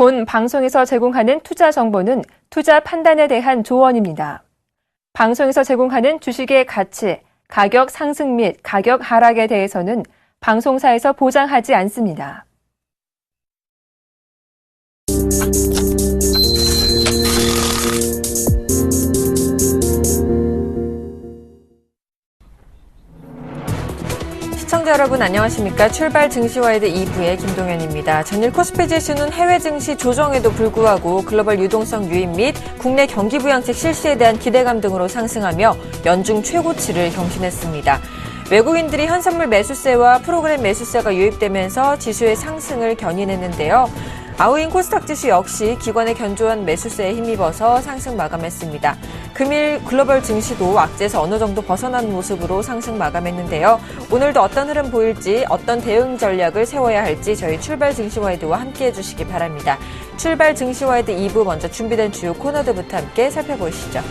본 방송에서 제공하는 투자 정보는 투자 판단에 대한 조언입니다. 방송에서 제공하는 주식의 가치, 가격 상승 및 가격 하락에 대해서는 방송사에서 보장하지 않습니다. 시청자 여러분 안녕하십니까? 출발 증시와이드 2부의 김동현입니다. 전일 코스피 지수는 해외 증시 조정에도 불구하고 글로벌 유동성 유입 및 국내 경기 부양책 실시에 대한 기대감 등으로 상승하며 연중 최고치를 경신했습니다. 외국인들이 현선물 매수세와 프로그램 매수세가 유입되면서 지수의 상승을 견인했는데요. 아우인 코스닥 지수 역시 기관의 견조한 매수세에 힘입어서 상승 마감했습니다. 금일 글로벌 증시도 악재에서 어느 정도 벗어난 모습으로 상승 마감했는데요. 오늘도 어떤 흐름 보일지, 어떤 대응 전략을 세워야 할지 저희 출발 증시와이드와 함께해 주시기 바랍니다. 출발 증시와이드 2부 먼저 준비된 주요 코너들부터 함께 살펴보시죠.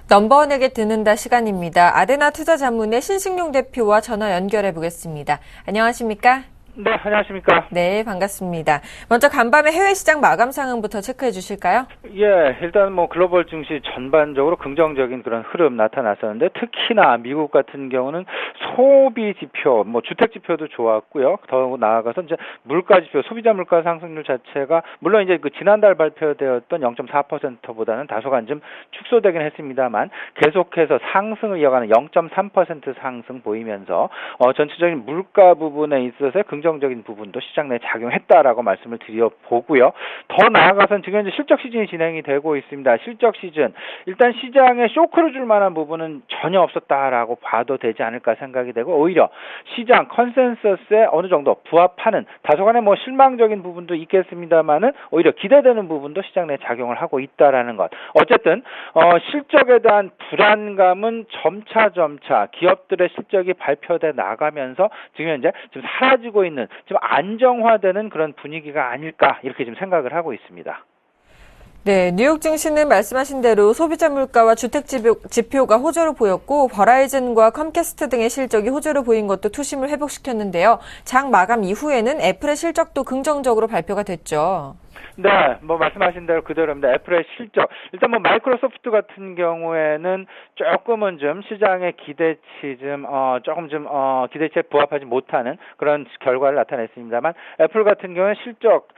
넘버원에게 듣는다 시간입니다. 아데나 투자자문의 신승용 대표와 전화 연결해 보겠습니다. 안녕하십니까? 네, 안녕하십니까? 네, 반갑습니다. 먼저 간밤에 해외 시장 마감 상황부터 체크해 주실까요? 예, 일단 글로벌 증시 전반적으로 긍정적인 그런 흐름 나타났었는데 특히나 미국 같은 경우는 소비 지표, 주택 지표도 좋았고요. 더 나아가서 이제 물가 지표, 소비자 물가 상승률 자체가 물론 이제 지난달 발표되었던 0.4%보다는 다소간 좀 축소되긴 했습니다만 계속해서 상승을 이어가는 0.3% 상승 보이면서 전체적인 물가 부분에 있어서 긍정적인 부분도 시장 내에 작용했다라고 말씀을 드려보고요. 더 나아가서는 지금 이제 실적 시즌이 진행이 되고 있습니다. 실적 시즌, 일단 시장에 쇼크를 줄 만한 부분은 전혀 없었다라고 봐도 되지 않을까 생각이 되고 오히려 시장 컨센서스에 어느 정도 부합하는 다소간의 실망적인 부분도 있겠습니다만은 오히려 기대되는 부분도 시장 내에 작용을 하고 있다라는 것. 어쨌든 실적에 대한 불안감은 점차 기업들의 실적이 발표돼 나가면서 지금 현재 좀 사라지고 있는 좀 안정화되는 그런 분위기가 아닐까 이렇게 좀 생각을 하고 있습니다. 네, 뉴욕 증시는 말씀하신 대로 소비자 물가와 주택 지표가 호조로 보였고 버라이즌과 컴캐스트 등의 실적이 호조로 보인 것도 투심을 회복시켰는데요. 장 마감 이후에는 애플의 실적도 긍정적으로 발표가 됐죠. 네, 말씀하신 대로 그대로입니다. 애플의 실적. 일단 마이크로소프트 같은 경우에는 조금은 좀 시장의 기대치 기대치에 부합하지 못하는 그런 결과를 나타냈습니다만 애플 같은 경우는 실적,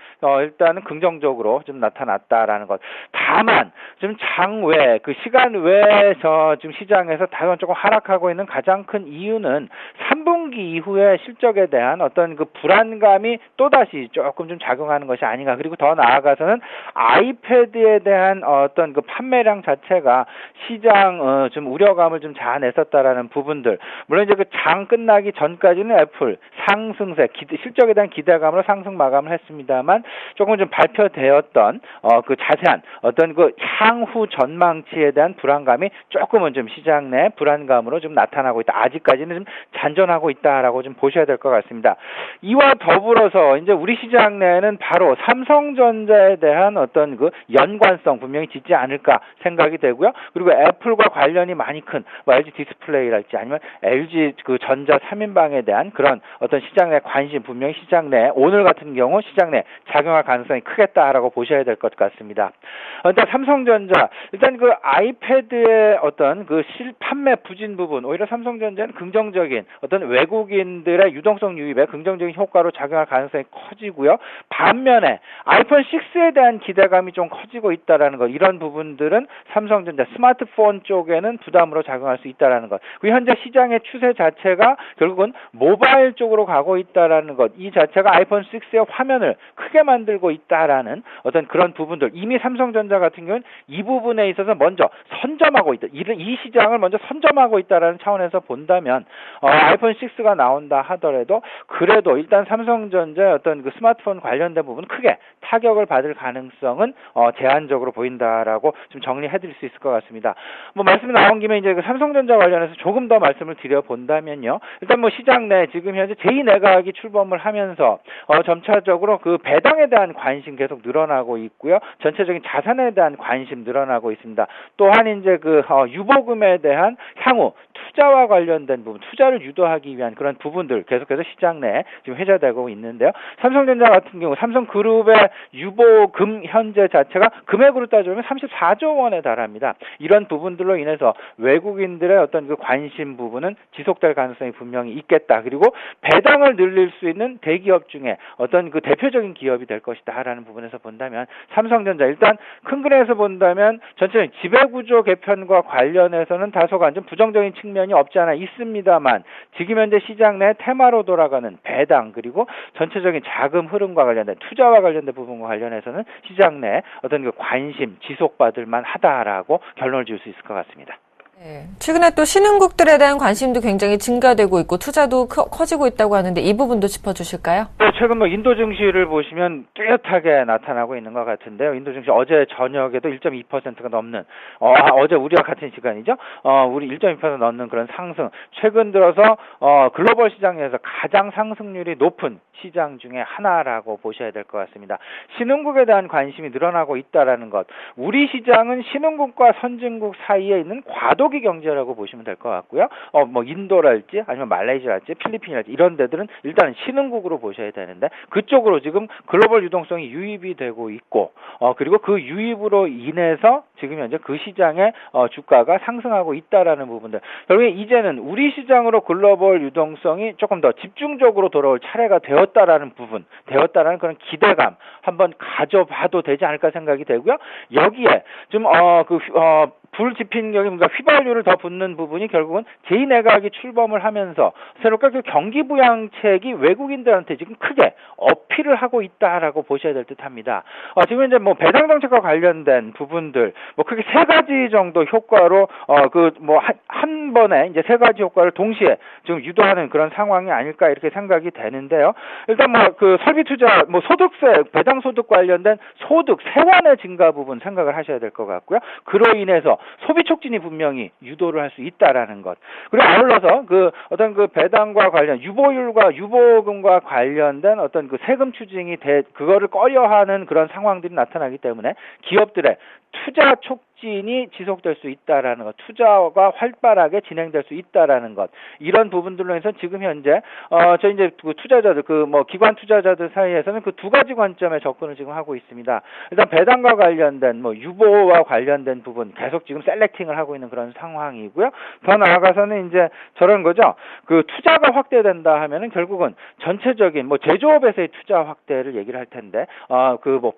일단은 긍정적으로 좀 나타났다라는 것. 다만, 좀 장외, 시간 외에서 지금 시장에서 다소 조금 하락하고 있는 가장 큰 이유는 3분기 이후에 실적에 대한 어떤 불안감이 또다시 조금 좀 작용하는 것이 아닌가. 그리고 더 나아가서는 아이패드에 대한 어떤 판매량 자체가 시장 좀 우려감을 좀 자아냈었다라는 부분들. 물론 이제 장 끝나기 전까지는 애플 상승세, 실적에 대한 기대감으로 상승 마감을 했습니다만 조금 좀 발표되었던 자세한 어떤 향후 전망치에 대한 불안감이 조금은 좀 시장 내 불안감으로 좀 나타나고 있다. 아직까지는 좀 잔존하고 있다라고 좀 보셔야 될 것 같습니다. 이와 더불어서 이제 우리 시장 내에는 바로 삼성전자에 대한 어떤 연관성 분명히 짓지 않을까 생각이 되고요. 그리고 애플과 관련이 많이 큰 LG 디스플레이랄지 아니면 LG 전자 3인방에 대한 그런 어떤 시장 내 관심 분명히 시장 내 오늘 같은 경우 시장 내 작용할 가능성이 크겠다라고 보셔야 될 것 같습니다. 일단 삼성전자 일단 아이패드의 어떤 판매 부진 부분 오히려 삼성전자는 긍정적인 어떤 외국인들의 유동성 유입에 긍정적인 효과로 작용할 가능성이 커지고요. 반면에 아이폰 6에 대한 기대감이 좀 커지고 있다라는 것, 이런 부분들은 삼성전자 스마트폰 쪽에는 부담으로 작용할 수 있다라는 것. 그 현재 시장의 추세 자체가 결국은 모바일 쪽으로 가고 있다라는 것, 이 자체가 아이폰 6의 화면을 크게 만들고 있다라는 어떤 그런 부분들, 이미 삼성전자 같은 경우는 이 부분에 있어서 먼저 선점하고 있다. 이 시장을 먼저 선점하고 있다라는 차원에서 본다면 아이폰 6가 나온다 하더라도 그래도 일단 삼성전자의 어떤 그 스마트폰 관련된 부분 크게 타격을 받을 가능성은 제한적으로 보인다라고 좀 정리해드릴 수 있을 것 같습니다. 뭐 말씀이 나온 김에 이제 그 삼성전자 관련해서 조금 더 말씀을 드려본다면요. 일단 뭐 시장 내 지금 현재 제2내각이 출범을 하면서 점차적으로 그 배당에 대한 관심 계속 늘어나고 있고요. 전체적인 자산에 대한 관심 늘어나고 있습니다. 또한 이제 그 유보금에 대한 향후 투자와 관련된 부분, 투자를 유도하기 위한 그런 부분들 계속해서 시장 내에 지금 회자되고 있는데요. 삼성전자 같은 경우 삼성그룹의 유보금 현재 자체가 금액으로 따져보면 34조 원에 달합니다. 이런 부분들로 인해서 외국인들의 어떤 그 관심 부분은 지속될 가능성이 분명히 있겠다. 그리고 배당을 늘릴 수 있는 대기업 중에 어떤 그 대표적인 기업이 될 것이다라는 부분에서 본다면 삼성전자 일단 큰 그림에서 본다면 전체적인 지배구조 개편과 관련해서는 다소간 좀 부정적인 측면이 없지 않아 있습니다만 지금 현재 시장 내 테마로 돌아가는 배당 그리고 전체적인 자금 흐름과 관련된 투자와 관련된 부분과 관련해서는 시장 내 어떤 그 관심 지속받을 만하다라고 결론을 지을 수 있을 것 같습니다. 네. 최근에 또 신흥국들에 대한 관심도 굉장히 증가되고 있고 투자도 커지고 있다고 하는데 이 부분도 짚어주실까요? 네, 최근 뭐 인도 증시를 보시면 뚜렷하게 나타나고 있는 것 같은데요. 인도 증시 어제 저녁에도 1.2%가 넘는 어제 우리와 같은 시간이죠. 우리 1.2% 넘는 그런 상승. 최근 들어서 글로벌 시장에서 가장 상승률이 높은 시장 중에 하나라고 보셔야 될 것 같습니다. 신흥국에 대한 관심이 늘어나고 있다라는 것. 우리 시장은 신흥국과 선진국 사이에 있는 과도기 경제라고 보시면 될 것 같고요. 뭐 인도랄지 아니면 말레이시아랄지 필리핀이랄지 이런 데들은 일단은 신흥국으로 보셔야 되는데 그쪽으로 지금 글로벌 유동성이 유입이 되고 있고 그리고 그 유입으로 인해서 지금 현재 그 시장의 주가가 상승하고 있다라는 부분들. 결국에 이제는 우리 시장으로 글로벌 유동성이 조금 더 집중적으로 돌아올 차례가 되었다라는 부분, 되었다라는 그런 기대감 한번 가져봐도 되지 않을까 생각이 되고요. 여기에 좀 불집행력이 뭔가 휘발유를 더 붓는 부분이 결국은 제2내각이 출범을 하면서 새롭게 그 경기부양책이 외국인들한테 지금 크게 어필을 하고 있다라고 보셔야 될 듯합니다. 지금 이제 뭐 배당 정책과 관련된 부분들 뭐 크게 세 가지 정도 효과로 한 번에 이제 세 가지 효과를 동시에 지금 유도하는 그런 상황이 아닐까 이렇게 생각이 되는데요. 일단 뭐 그 설비 투자 뭐 소득세 배당 소득 관련된 소득 세완의 증가 부분 생각을 하셔야 될 것 같고요. 그로 인해서 소비 촉진이 분명히 유도를 할 수 있다라는 것. 그리고 아울러서 그 어떤 그 배당과 관련 유보율과 유보금과 관련된 어떤 그 세금 추징이 그거를 꺼려하는 그런 상황들이 나타나기 때문에 기업들의 투자 촉진이 지속될 수 있다라는 것, 투자가 활발하게 진행될 수 있다라는 것, 이런 부분들로 해서 지금 현재 저희 이제 그 투자자들 기관 투자자들 사이에서는 그 두 가지 관점에 접근을 지금 하고 있습니다. 일단 배당과 관련된 유보와 관련된 부분 계속 지금 셀렉팅을 하고 있는 그런 상황이고요. 더 나아가서는 이제 저런 거죠. 그 투자가 확대된다 하면은 결국은 전체적인 제조업에서의 투자 확대를 얘기를 할 텐데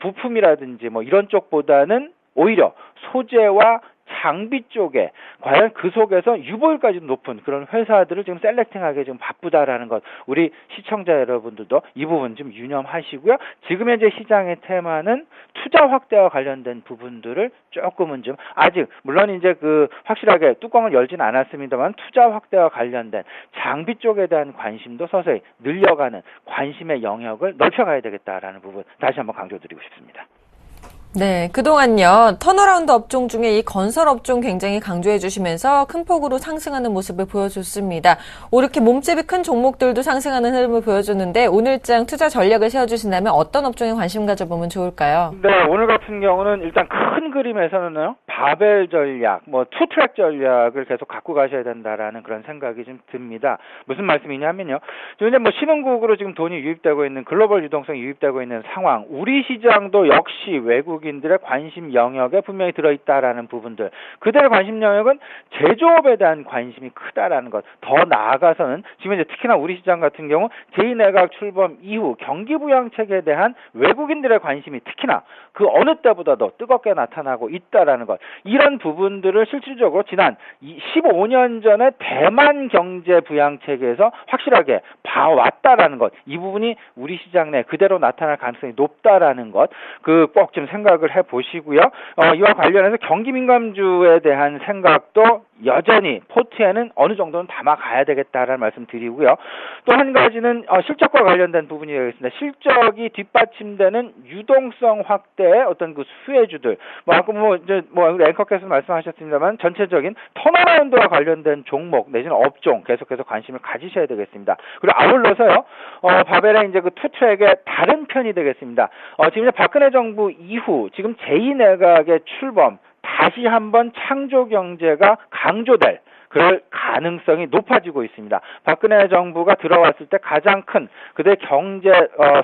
부품이라든지 이런 쪽보다는 오히려 소재와 장비 쪽에 과연 그 속에서 유보율까지 높은 그런 회사들을 지금 셀렉팅하기 지금 바쁘다라는 것. 우리 시청자 여러분들도 이 부분 좀 유념하시고요. 지금 현재 시장의 테마는 투자 확대와 관련된 부분들을 조금은 좀 아직 물론 이제 확실하게 뚜껑을 열진 않았습니다만 투자 확대와 관련된 장비 쪽에 대한 관심도 서서히 늘려가는 관심의 영역을 넓혀가야 되겠다라는 부분 다시 한번 강조드리고 싶습니다. 네, 그동안요, 턴어라운드 업종 중에 이 건설 업종 굉장히 강조해 주시면서 큰 폭으로 상승하는 모습을 보여줬습니다. 이렇게 몸집이 큰 종목들도 상승하는 흐름을 보여줬는데 오늘장 투자 전략을 세워주신다면 어떤 업종에 관심 가져보면 좋을까요? 네, 오늘 같은 경우는 일단 큰 그림에서는요, 바벨 전략, 투트랙 전략을 계속 갖고 가셔야 된다라는 그런 생각이 좀 듭니다. 무슨 말씀이냐면요, 지금 이제 신흥국으로 지금 돈이 유입되고 있는 글로벌 유동성이 유입되고 있는 상황, 우리 시장도 역시 외국 외국인들의 관심 영역에 분명히 들어있다라는 부분들. 그들의 관심 영역은 제조업에 대한 관심이 크다라는 것. 더 나아가서는 지금 이제 특히나 우리 시장 같은 경우 제2내각 출범 이후 경기부양책에 대한 외국인들의 관심이 특히나 그 어느 때보다도 뜨겁게 나타나고 있다라는 것. 이런 부분들을 실질적으로 지난 15년 전에 대만 경제 부양책에서 확실하게 봐왔다라는 것. 이 부분이 우리 시장 내 그대로 나타날 가능성이 높다라는 것. 꼭 좀 생각을 해보시고요. 이와 관련해서 경기 민감주에 대한 생각도 여전히 포트에는 어느 정도는 담아가야 되겠다라는 말씀 드리고요. 또 한 가지는 실적과 관련된 부분이 되겠습니다. 실적이 뒷받침되는 유동성 확대의 어떤 그 수혜주들, 아까 우리 앵커께서 말씀하셨습니다만 전체적인 턴어라운드와 관련된 종목 내지는 업종 계속해서 관심을 가지셔야 되겠습니다. 그리고 아울러서요, 바벨의 이제 그 투트랙의 다른 편이 되겠습니다. 지금 이제 박근혜 정부 이후 지금 제2내각의 출범, 다시 한번 창조 경제가 강조될 그럴 가능성이 높아지고 있습니다. 박근혜 정부가 들어왔을 때 가장 큰 그들의 경제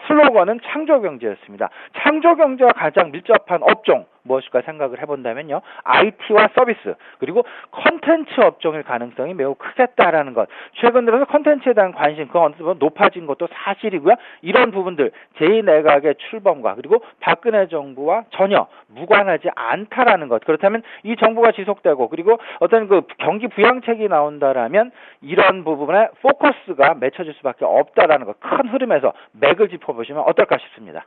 슬로건은 창조 경제였습니다. 창조 경제와 가장 밀접한 업종 무엇일까 생각을 해본다면요, IT와 서비스 그리고 컨텐츠 업종일 가능성이 매우 크겠다라는 것. 최근 들어서 컨텐츠에 대한 관심 그 어느 정도 높아진 것도 사실이고요. 이런 부분들 제2내각의 출범과 그리고 박근혜 정부와 전혀 무관하지 않다라는 것. 그렇다면 이 정부가 지속되고 그리고 어떤 그 경기 부양책이 나온다라면 이런 부분에 포커스가 맺혀질 수밖에 없다라는 것. 큰 흐름에서 맥을 짚어보시면 어떨까 싶습니다.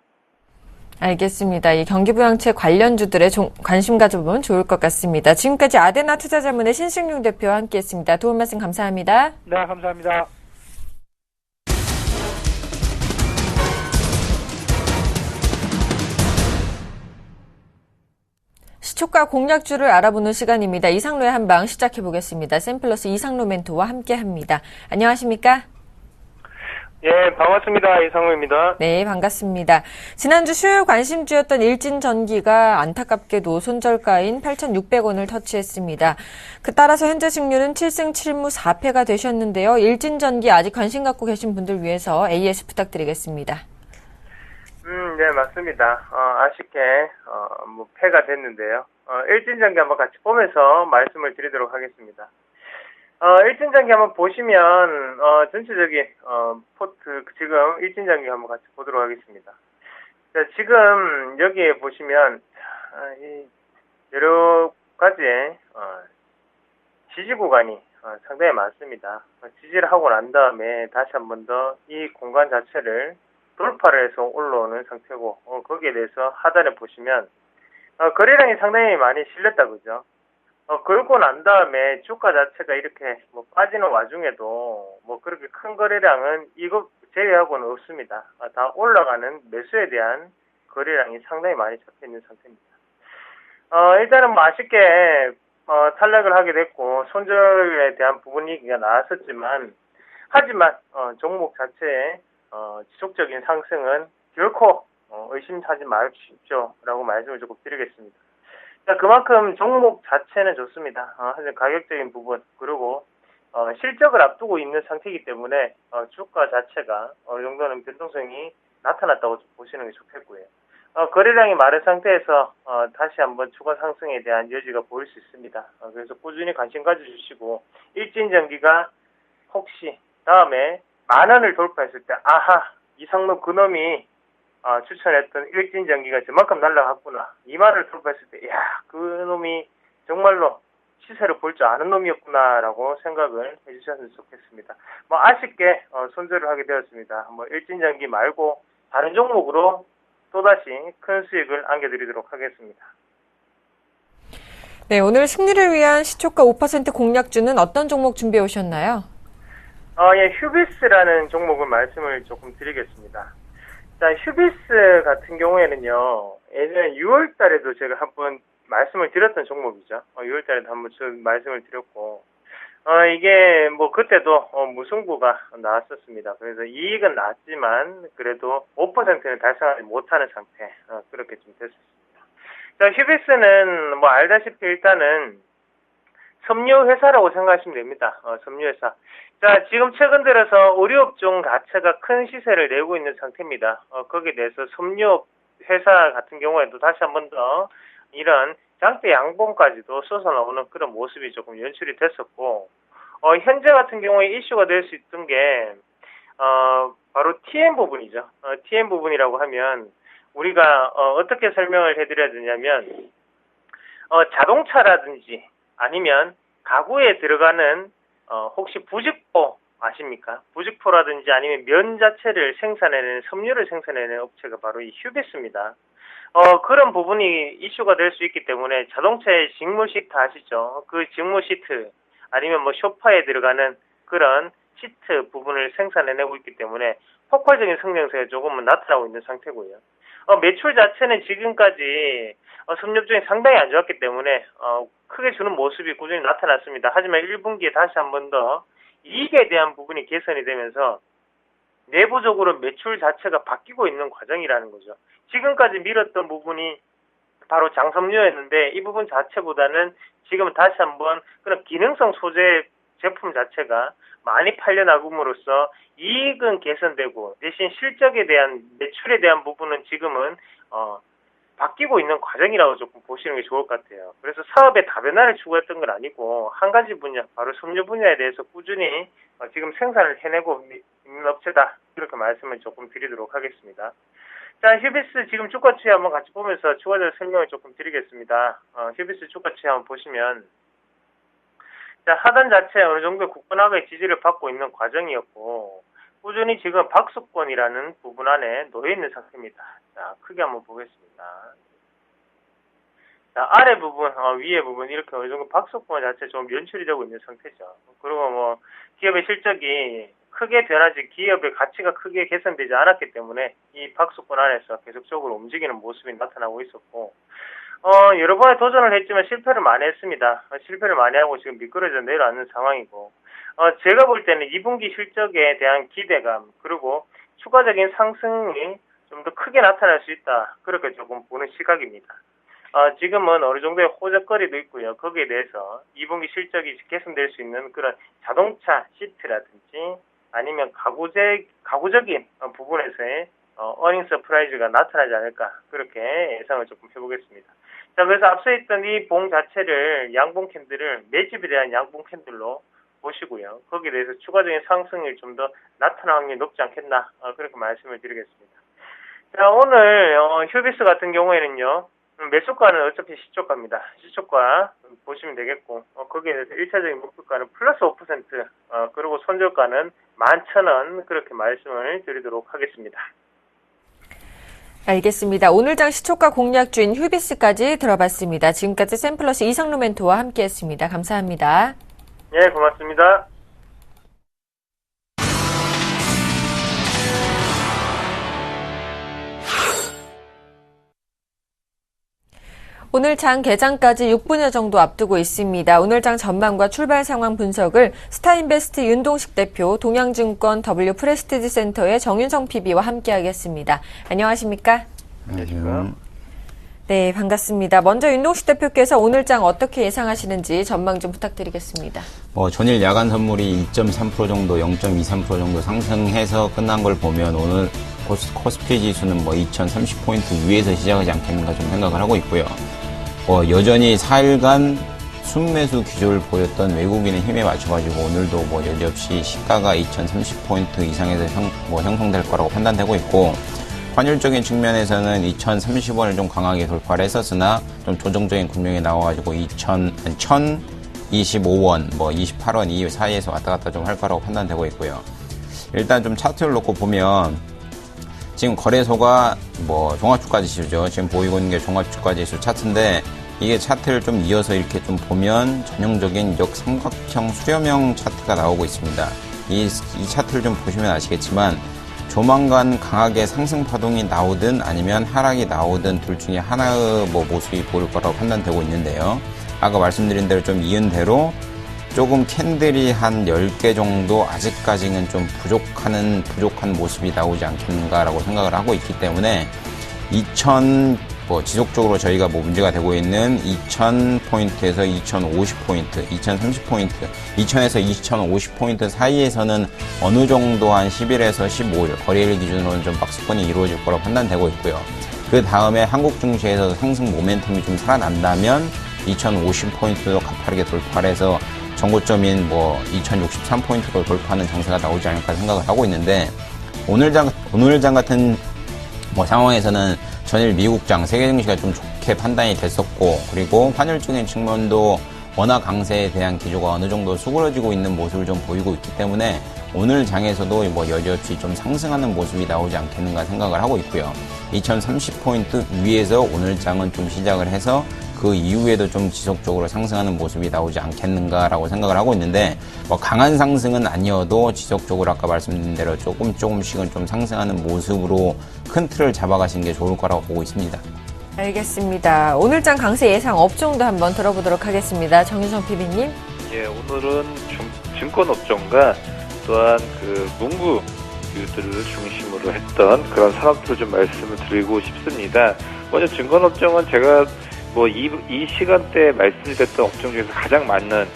알겠습니다. 이 경기부양책 관련주들의 관심 가져보면 좋을 것 같습니다. 지금까지 아데나 투자자문의 신승용 대표와 함께했습니다. 도움 말씀 감사합니다. 네, 감사합니다. 시초가 공략주를 알아보는 시간입니다. 이상로의 한방 시작해보겠습니다. 샘플러스 이상로 멘토와 함께합니다. 안녕하십니까? 예, 반갑습니다. 이상로입니다. 네, 반갑습니다. 지난주 수요일 관심주였던 일진전기가 안타깝게도 손절가인 8,600원을 터치했습니다. 따라서 현재 승률은 7승 7무 4패가 되셨는데요. 일진전기 아직 관심 갖고 계신 분들 위해서 AS 부탁드리겠습니다. 네, 맞습니다. 아쉽게, 패가 됐는데요. 일진전기 한번 같이 보면서 말씀을 드리도록 하겠습니다. 일진전기 한번 보시면, 전체적인, 포트, 지금 일진전기 한번 같이 보도록 하겠습니다. 자, 지금 여기에 보시면, 여러 가지의, 지지 구간이 상당히 많습니다. 지지를 하고 난 다음에 다시 한 번 더 이 공간 자체를 돌파를 해서 올라오는 상태고, 거기에 대해서 하단에 보시면, 거래량이 상당히 많이 실렸다, 그죠? 그러고 난 다음에 주가 자체가 이렇게 빠지는 와중에도 그렇게 큰 거래량은 이거 제외하고는 없습니다. 다 올라가는 매수에 대한 거래량이 상당히 많이 잡혀 있는 상태입니다. 일단은 아쉽게, 탈락을 하게 됐고, 손절에 대한 부분이기가 나왔었지만, 하지만, 종목 자체에, 지속적인 상승은 결코, 의심하지 마십시오. 라고 말씀을 조금 드리겠습니다. 자, 그만큼 종목 자체는 좋습니다. 하지만 가격적인 부분, 그리고, 실적을 앞두고 있는 상태이기 때문에, 주가 자체가 어느 정도는 변동성이 나타났다고 보시는 게 좋겠고요. 거래량이 마른 상태에서, 다시 한번 추가 상승에 대한 여지가 보일 수 있습니다. 그래서 꾸준히 관심 가져주시고, 일진전기가 혹시 다음에 10,000원을 돌파했을 때, 아하, 이상로 그놈이 추천했던 일진전기가 저만큼 날라갔구나. 20,000원을 돌파했을 때, 야, 그놈이 정말로 시세를 볼 줄 아는 놈이었구나라고 생각을 해주셨으면 좋겠습니다. 아쉽게 손절을 하게 되었습니다. 일진전기 말고 다른 종목으로 또다시 큰 수익을 안겨드리도록 하겠습니다. 네, 오늘 승리를 위한 시초가 5% 공략주는 어떤 종목 준비해 오셨나요? 예, 휴비스라는 종목을 말씀을 조금 드리겠습니다. 자, 휴비스 같은 경우에는요, 예전에 6월 달에도 제가 한번 말씀을 드렸던 종목이죠. 6월 달에도 한번 말씀을 드렸고, 이게 그때도 무승부가 나왔었습니다. 그래서 이익은 났지만, 그래도 5%는 달성하지 못하는 상태, 그렇게 좀 됐었습니다. 자, 휴비스는 알다시피 일단은 섬유 회사라고 생각하시면 됩니다. 섬유 회사. 자, 지금 최근 들어서 의료업종 자체가 큰 시세를 내고 있는 상태입니다. 거기에 대해서 섬유업 회사 같은 경우에도 다시 한 번 더 이런 장대 양봉까지도 쏟아 나오는 그런 모습이 조금 연출이 됐었고, 현재 같은 경우에 이슈가 될 수 있던 게, 바로 TM 부분이죠. TM 부분이라고 하면, 우리가, 어떻게 설명을 해드려야 되냐면, 자동차라든지 아니면 가구에 들어가는, 혹시 부직포 아십니까? 부직포라든지 아니면 면 자체를 생산해내는, 섬유를 생산해내는 업체가 바로 이 휴비스입니다. 그런 부분이 이슈가 될 수 있기 때문에 자동차의 직물 시트 아시죠? 그 직물 시트 아니면 뭐 쇼파에 들어가는 그런 시트 부분을 생산해내고 있기 때문에 폭발적인 성장세가 조금은 나타나고 있는 상태고요. 매출 자체는 지금까지 섭렵중이 상당히 안 좋았기 때문에 크게 주는 모습이 꾸준히 나타났습니다. 하지만 1분기에 다시 한 번 더 이익에 대한 부분이 개선이 되면서 내부적으로 매출 자체가 바뀌고 있는 과정이라는 거죠. 지금까지 밀었던 부분이 바로 장섬유였는데 이 부분 자체보다는 지금 다시 한번 그런 기능성 소재 제품 자체가 많이 팔려나감으로써 이익은 개선되고 대신 실적에 대한 매출에 대한 부분은 지금은 바뀌고 있는 과정이라고 조금 보시는 게 좋을 것 같아요. 그래서 사업의 다변화를 추구했던 건 아니고 한 가지 분야, 바로 섬유 분야에 대해서 꾸준히 지금 생산을 해내고 있는 업체다. 이렇게 말씀을 조금 드리도록 하겠습니다. 자, 휴비스 지금 주가 추이 한번 같이 보면서 추가적인 설명을 조금 드리겠습니다. 휴비스 주가 추이 한번 보시면, 자, 하단 자체 어느 정도 굳건하게 지지를 받고 있는 과정이었고, 꾸준히 지금 박수권이라는 부분 안에 놓여 있는 상태입니다. 자, 크게 한번 보겠습니다. 자, 아래 부분, 위에 부분 이렇게 어느 정도 박수권 자체 좀 연출이 되고 있는 상태죠. 그리고 뭐 기업의 실적이 크게 변하지 기업의 가치가 크게 개선되지 않았기 때문에 이 박수권 안에서 계속적으로 움직이는 모습이 나타나고 있었고, 여러 번의 도전을 했지만 실패를 많이 했습니다. 실패를 많이 하고 지금 미끄러져 내려앉는 상황이고, 제가 볼 때는 2분기 실적에 대한 기대감, 그리고 추가적인 상승이 좀 더 크게 나타날 수 있다. 그렇게 조금 보는 시각입니다. 지금은 어느 정도의 호적거리도 있고요. 거기에 대해서 2분기 실적이 개선될 수 있는 그런 자동차 시트라든지 아니면 가구적인 부분에서의 어닝 서프라이즈가 나타나지 않을까, 그렇게 예상을 조금 해보겠습니다. 자, 그래서 앞서 있던 이 봉 자체를, 양봉 캔들을 매집에 대한 양봉 캔들로 보시고요. 거기에 대해서 추가적인 상승이 좀 더 나타날 확률이 높지 않겠나, 그렇게 말씀을 드리겠습니다. 자, 오늘 휴비스 같은 경우에는요, 매수가는 어차피 시초가입니다. 시초가 보시면 되겠고, 거기에 대해서 1차적인 목표가는 플러스 5%, 그리고 손절가는 11,000원, 그렇게 말씀을 드리도록 하겠습니다. 알겠습니다. 오늘장 시초가 공략주인 휴비스까지 들어봤습니다. 지금까지 샘플러스 이상로 멘토와 함께했습니다. 감사합니다. 네, 고맙습니다. 오늘 장 개장까지 6분여 정도 앞두고 있습니다. 오늘 장 전망과 출발 상황 분석을 스타인베스트 윤동식 대표, 동양증권 W 프레스티지 센터의 정윤성 PB와 함께하겠습니다. 안녕하십니까? 안녕하세요. 네, 반갑습니다. 먼저 윤동식 대표께서 오늘 장 어떻게 예상하시는지 전망 좀 부탁드리겠습니다. 전일 야간 선물이 2.3% 정도, 0.23% 정도 상승해서 끝난 걸 보면 오늘 코스피 지수는 2030포인트 위에서 시작하지 않겠는가 좀 생각을 하고 있고요. 여전히 4일간 순매수 기조를 보였던 외국인의 힘에 맞춰가지고 오늘도 여지없이 시가가 2030포인트 이상에서 형성될 거라고 판단되고 있고, 환율적인 측면에서는 2030원을 좀 강하게 돌파를 했었으나 좀 조정적인 국면이 나와가지고 1025원, 28원 이 사이에서 왔다 갔다 좀 할 거라고 판단되고 있고요. 일단 좀 차트를 놓고 보면 지금 거래소가 종합주가지수죠. 지금 보이고 있는 게 종합주가지수 차트인데, 이게 차트를 좀 이어서 이렇게 좀 보면 전형적인 역삼각형 수렴형 차트가 나오고 있습니다. 이 차트를 좀 보시면 아시겠지만 조만간 강하게 상승 파동이 나오든 아니면 하락이 나오든 둘 중에 하나의 모습이 보일 거라고 판단되고 있는데요. 아까 말씀드린 대로 좀 이은 대로 조금 캔들이 한 10개 정도 아직까지는 좀 부족한 모습이 나오지 않겠는가라고 생각을 하고 있기 때문에 지속적으로 저희가 문제가 되고 있는 2000포인트에서 2050포인트, 2030포인트, 2000에서 2050포인트 사이에서는 어느 정도 한 10일에서 15일, 거래일 기준으로는 좀 박스권이 이루어질 거라고 판단되고 있고요. 그 다음에 한국 증시에서 상승 모멘텀이 좀 살아난다면 2050포인트도 가파르게 돌파를 해서 전고점인 뭐 2063포인트로 돌파하는 장세가 나오지 않을까 생각을 하고 있는데, 오늘 장 같은 뭐 상황에서는 전일 미국장 세계 증시가 좀 좋게 판단이 됐었고, 그리고 환율적인 측면도 원화 강세에 대한 기조가 어느 정도 수그러지고 있는 모습을 좀 보이고 있기 때문에 오늘 장에서도 뭐 여지없이 좀 상승하는 모습이 나오지 않겠는가 생각을 하고 있고요. 2030포인트 위에서 오늘 장은 좀 시작을 해서 그 이후에도 좀 지속적으로 상승하는 모습이 나오지 않겠는가라고 생각을 하고 있는데, 뭐 강한 상승은 아니어도 지속적으로 아까 말씀드린 대로 조금씩은 좀 상승하는 모습으로 큰 틀을 잡아가시는 게 좋을 거라고 보고 있습니다. 알겠습니다. 오늘장 강세 예상 업종도 한번 들어보도록 하겠습니다. 정윤성 PD님. 예, 오늘은 증권 업종과 또한 그 문구들을 중심으로 했던 그런 산업들을 좀 말씀을 드리고 싶습니다. 먼저 증권 업종은 제가 뭐 이 시간대에 말씀드렸던 업종 중에서 가장 맞는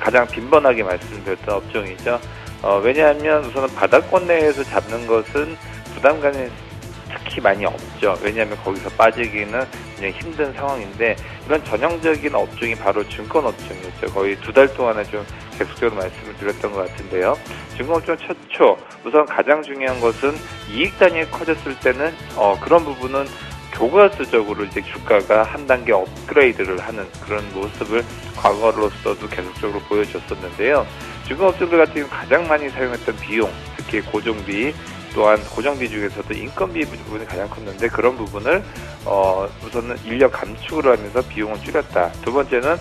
가장 빈번하게 말씀드렸던 업종이죠. 왜냐하면 우선은 바닥권 내에서 잡는 것은 부담감이 특히 많이 없죠. 왜냐하면 거기서 빠지기는 굉장히 힘든 상황인데, 이런 전형적인 업종이 바로 증권 업종이었죠. 거의 2달 동안에 좀 계속적으로 말씀을 드렸던 것 같은데요. 증권 업종 최초, 우선 가장 중요한 것은 이익 단위가 커졌을 때는 그런 부분은 교과서적으로 이제 주가가 한 단계 업그레이드를 하는 그런 모습을 과거로서도 계속적으로 보여줬었는데요. 증권 업종들 같은 경우 가장 많이 사용했던 비용, 특히 고정비, 또한 고정비 중에서도 인건비 부분이 가장 컸는데, 그런 부분을 우선은 인력 감축을 하면서 비용을 줄였다. 두 번째는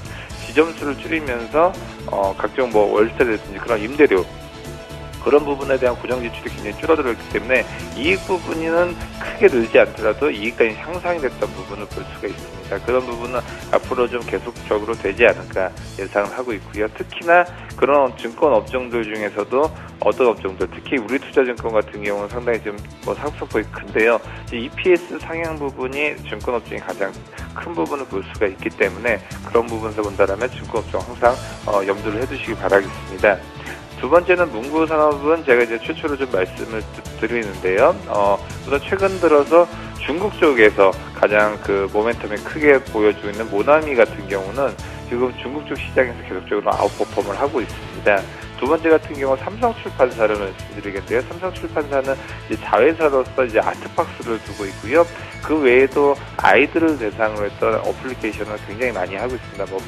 지점수를 줄이면서 각종 뭐 월세라든지 그런 임대료, 그런 부분에 대한 고정 지출이 굉장히 줄어들었기 때문에 이익 부분은 크게 늘지 않더라도 이익단위 향상이 됐던 부분을 볼 수가 있습니다. 그런 부분은 앞으로 좀 계속적으로 되지 않을까 예상을 하고 있고요. 특히나 그런 증권 업종들 중에서도 어떤 업종들, 특히 우리투자증권 같은 경우는 상당히 좀 상승폭이 큰데요. EPS 상향 부분이 증권 업종이 가장 큰 부분을 볼 수가 있기 때문에 그런 부분에서 본다면 증권 업종 항상 염두를 해두시기 바라겠습니다. 두 번째는 문구 산업은 제가 이제 최초로 좀 말씀을 드리는데요. 우선 최근 들어서 중국 쪽에서 가장 그 모멘텀이 크게 보여주고 있는 모나미 같은 경우는 지금 중국 쪽 시장에서 계속적으로 아웃퍼폼을 하고 있습니다. 두 번째 같은 경우 삼성출판사를 말씀드리겠는데요. 삼성출판사는 이제 자회사로서 이제 아트박스를 두고 있고요. 그 외에도 아이들을 대상으로 했던 어플리케이션을 굉장히 많이 하고 있습니다. 뭐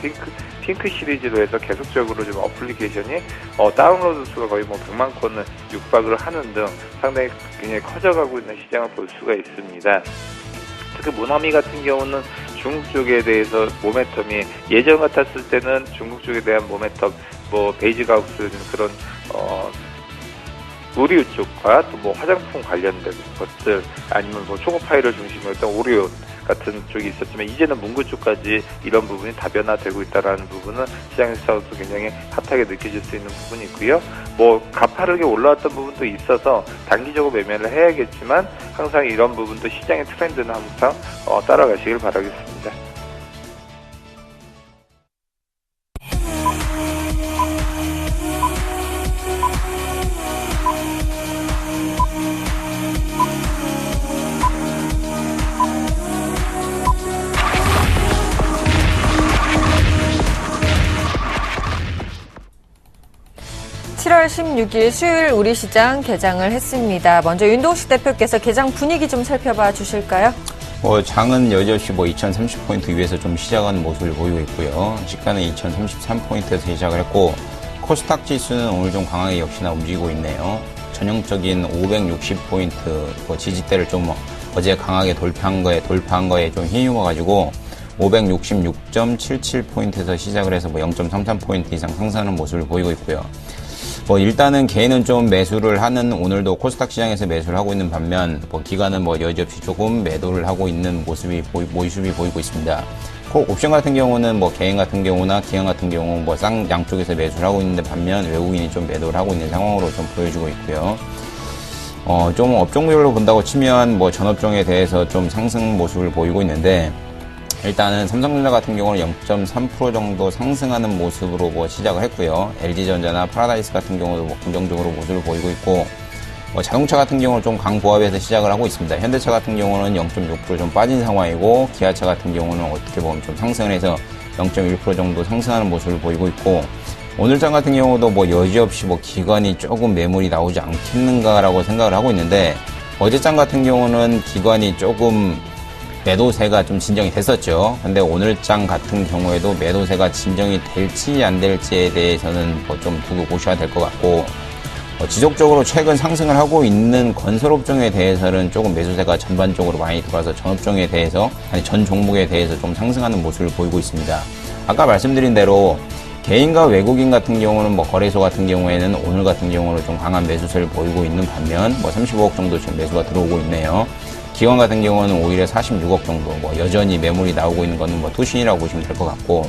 핑크 시리즈로 해서 계속적으로 좀 어플리케이션이 다운로드 수가 거의 뭐 100만 건을 육박을 하는 등 상당히 굉장히 커져가고 있는 시장을 볼 수가 있습니다. 특히 모나미 같은 경우는 중국 쪽에 대해서 모멘텀이 예전 같았을 때는 중국 쪽에 대한 모멘텀, 뭐 베이지가 하우스 그런 의류 쪽과 또 뭐 화장품 관련된 것들, 아니면 뭐 초코파이를 중심으로 했던 오리온 같은 쪽이 있었지만, 이제는 문구 쪽까지 이런 부분이 다변화되고 있다라는 부분은 시장에서도 굉장히 핫하게 느껴질 수 있는 부분이 있고요. 뭐 가파르게 올라왔던 부분도 있어서 단기적으로 매매를 해야겠지만, 항상 이런 부분도 시장의 트렌드는 항상 따라가시길 바라겠습니다. (7월 16일) 수요일 우리 시장 개장을 했습니다. 먼저 윤동식 대표께서 개장 분위기 좀 살펴봐 주실까요? 장은 여지없이 2030포인트 위에서 좀 시작하는 모습을 보이고 있고요. 시가는 2033포인트에서 시작을 했고, 코스닥 지수는 오늘 좀 강하게 역시나 움직이고 있네요. 전형적인 560포인트 지지대를 좀 어제 강하게 돌파한 거에 좀 힘이 와가지고 566.77포인트에서 시작을 해서 0.33포인트 이상 상승하는 모습을 보이고 있고요. 일단은 개인은 좀 매수를 하는, 오늘도 코스닥 시장에서 매수를 하고 있는 반면, 기관은 여지없이 조금 매도를 하고 있는 모습이 보이고 있습니다. 옵션 같은 경우는 개인 같은 경우나 기관 같은 경우 양쪽에서 매수를 하고 있는데, 반면 외국인이 좀 매도를 하고 있는 상황으로 좀 보여주고 있고요. 좀 업종별로 본다고 치면 전업종에 대해서 좀 상승 모습을 보이고 있는데, 일단은 삼성전자 같은 경우는 0.3% 정도 상승하는 모습으로 시작을 했고요. LG전자나 파라다이스 같은 경우도 긍정적으로 모습을 보이고 있고, 자동차 같은 경우는 좀 강보합에서 시작을 하고 있습니다. 현대차 같은 경우는 0.6% 좀 빠진 상황이고, 기아차 같은 경우는 어떻게 보면 좀 상승을 해서 0.1% 정도 상승하는 모습을 보이고 있고, 오늘장 같은 경우도 여지없이 기관이 조금 매물이 나오지 않겠는가라고 생각을 하고 있는데, 어제장 같은 경우는 기관이 조금 매도세가 좀 진정이 됐었죠. 근데 오늘장 같은 경우에도 매도세가 진정이 될지 안 될지에 대해서는 좀 두고 보셔야 될 것 같고, 지속적으로 최근 상승을 하고 있는 건설업종에 대해서는 조금 매수세가 전반적으로 많이 들어와서 전 종목에 대해서 좀 상승하는 모습을 보이고 있습니다. 아까 말씀드린 대로 개인과 외국인 같은 경우는 거래소 같은 경우에는 오늘 같은 경우는 좀 강한 매수세를 보이고 있는 반면 35억 정도 지금 매수가 들어오고 있네요. 기관 같은 경우는 오히려 46억 정도 여전히 매물이 나오고 있는 거는 투신이라고 보시면 될 것 같고,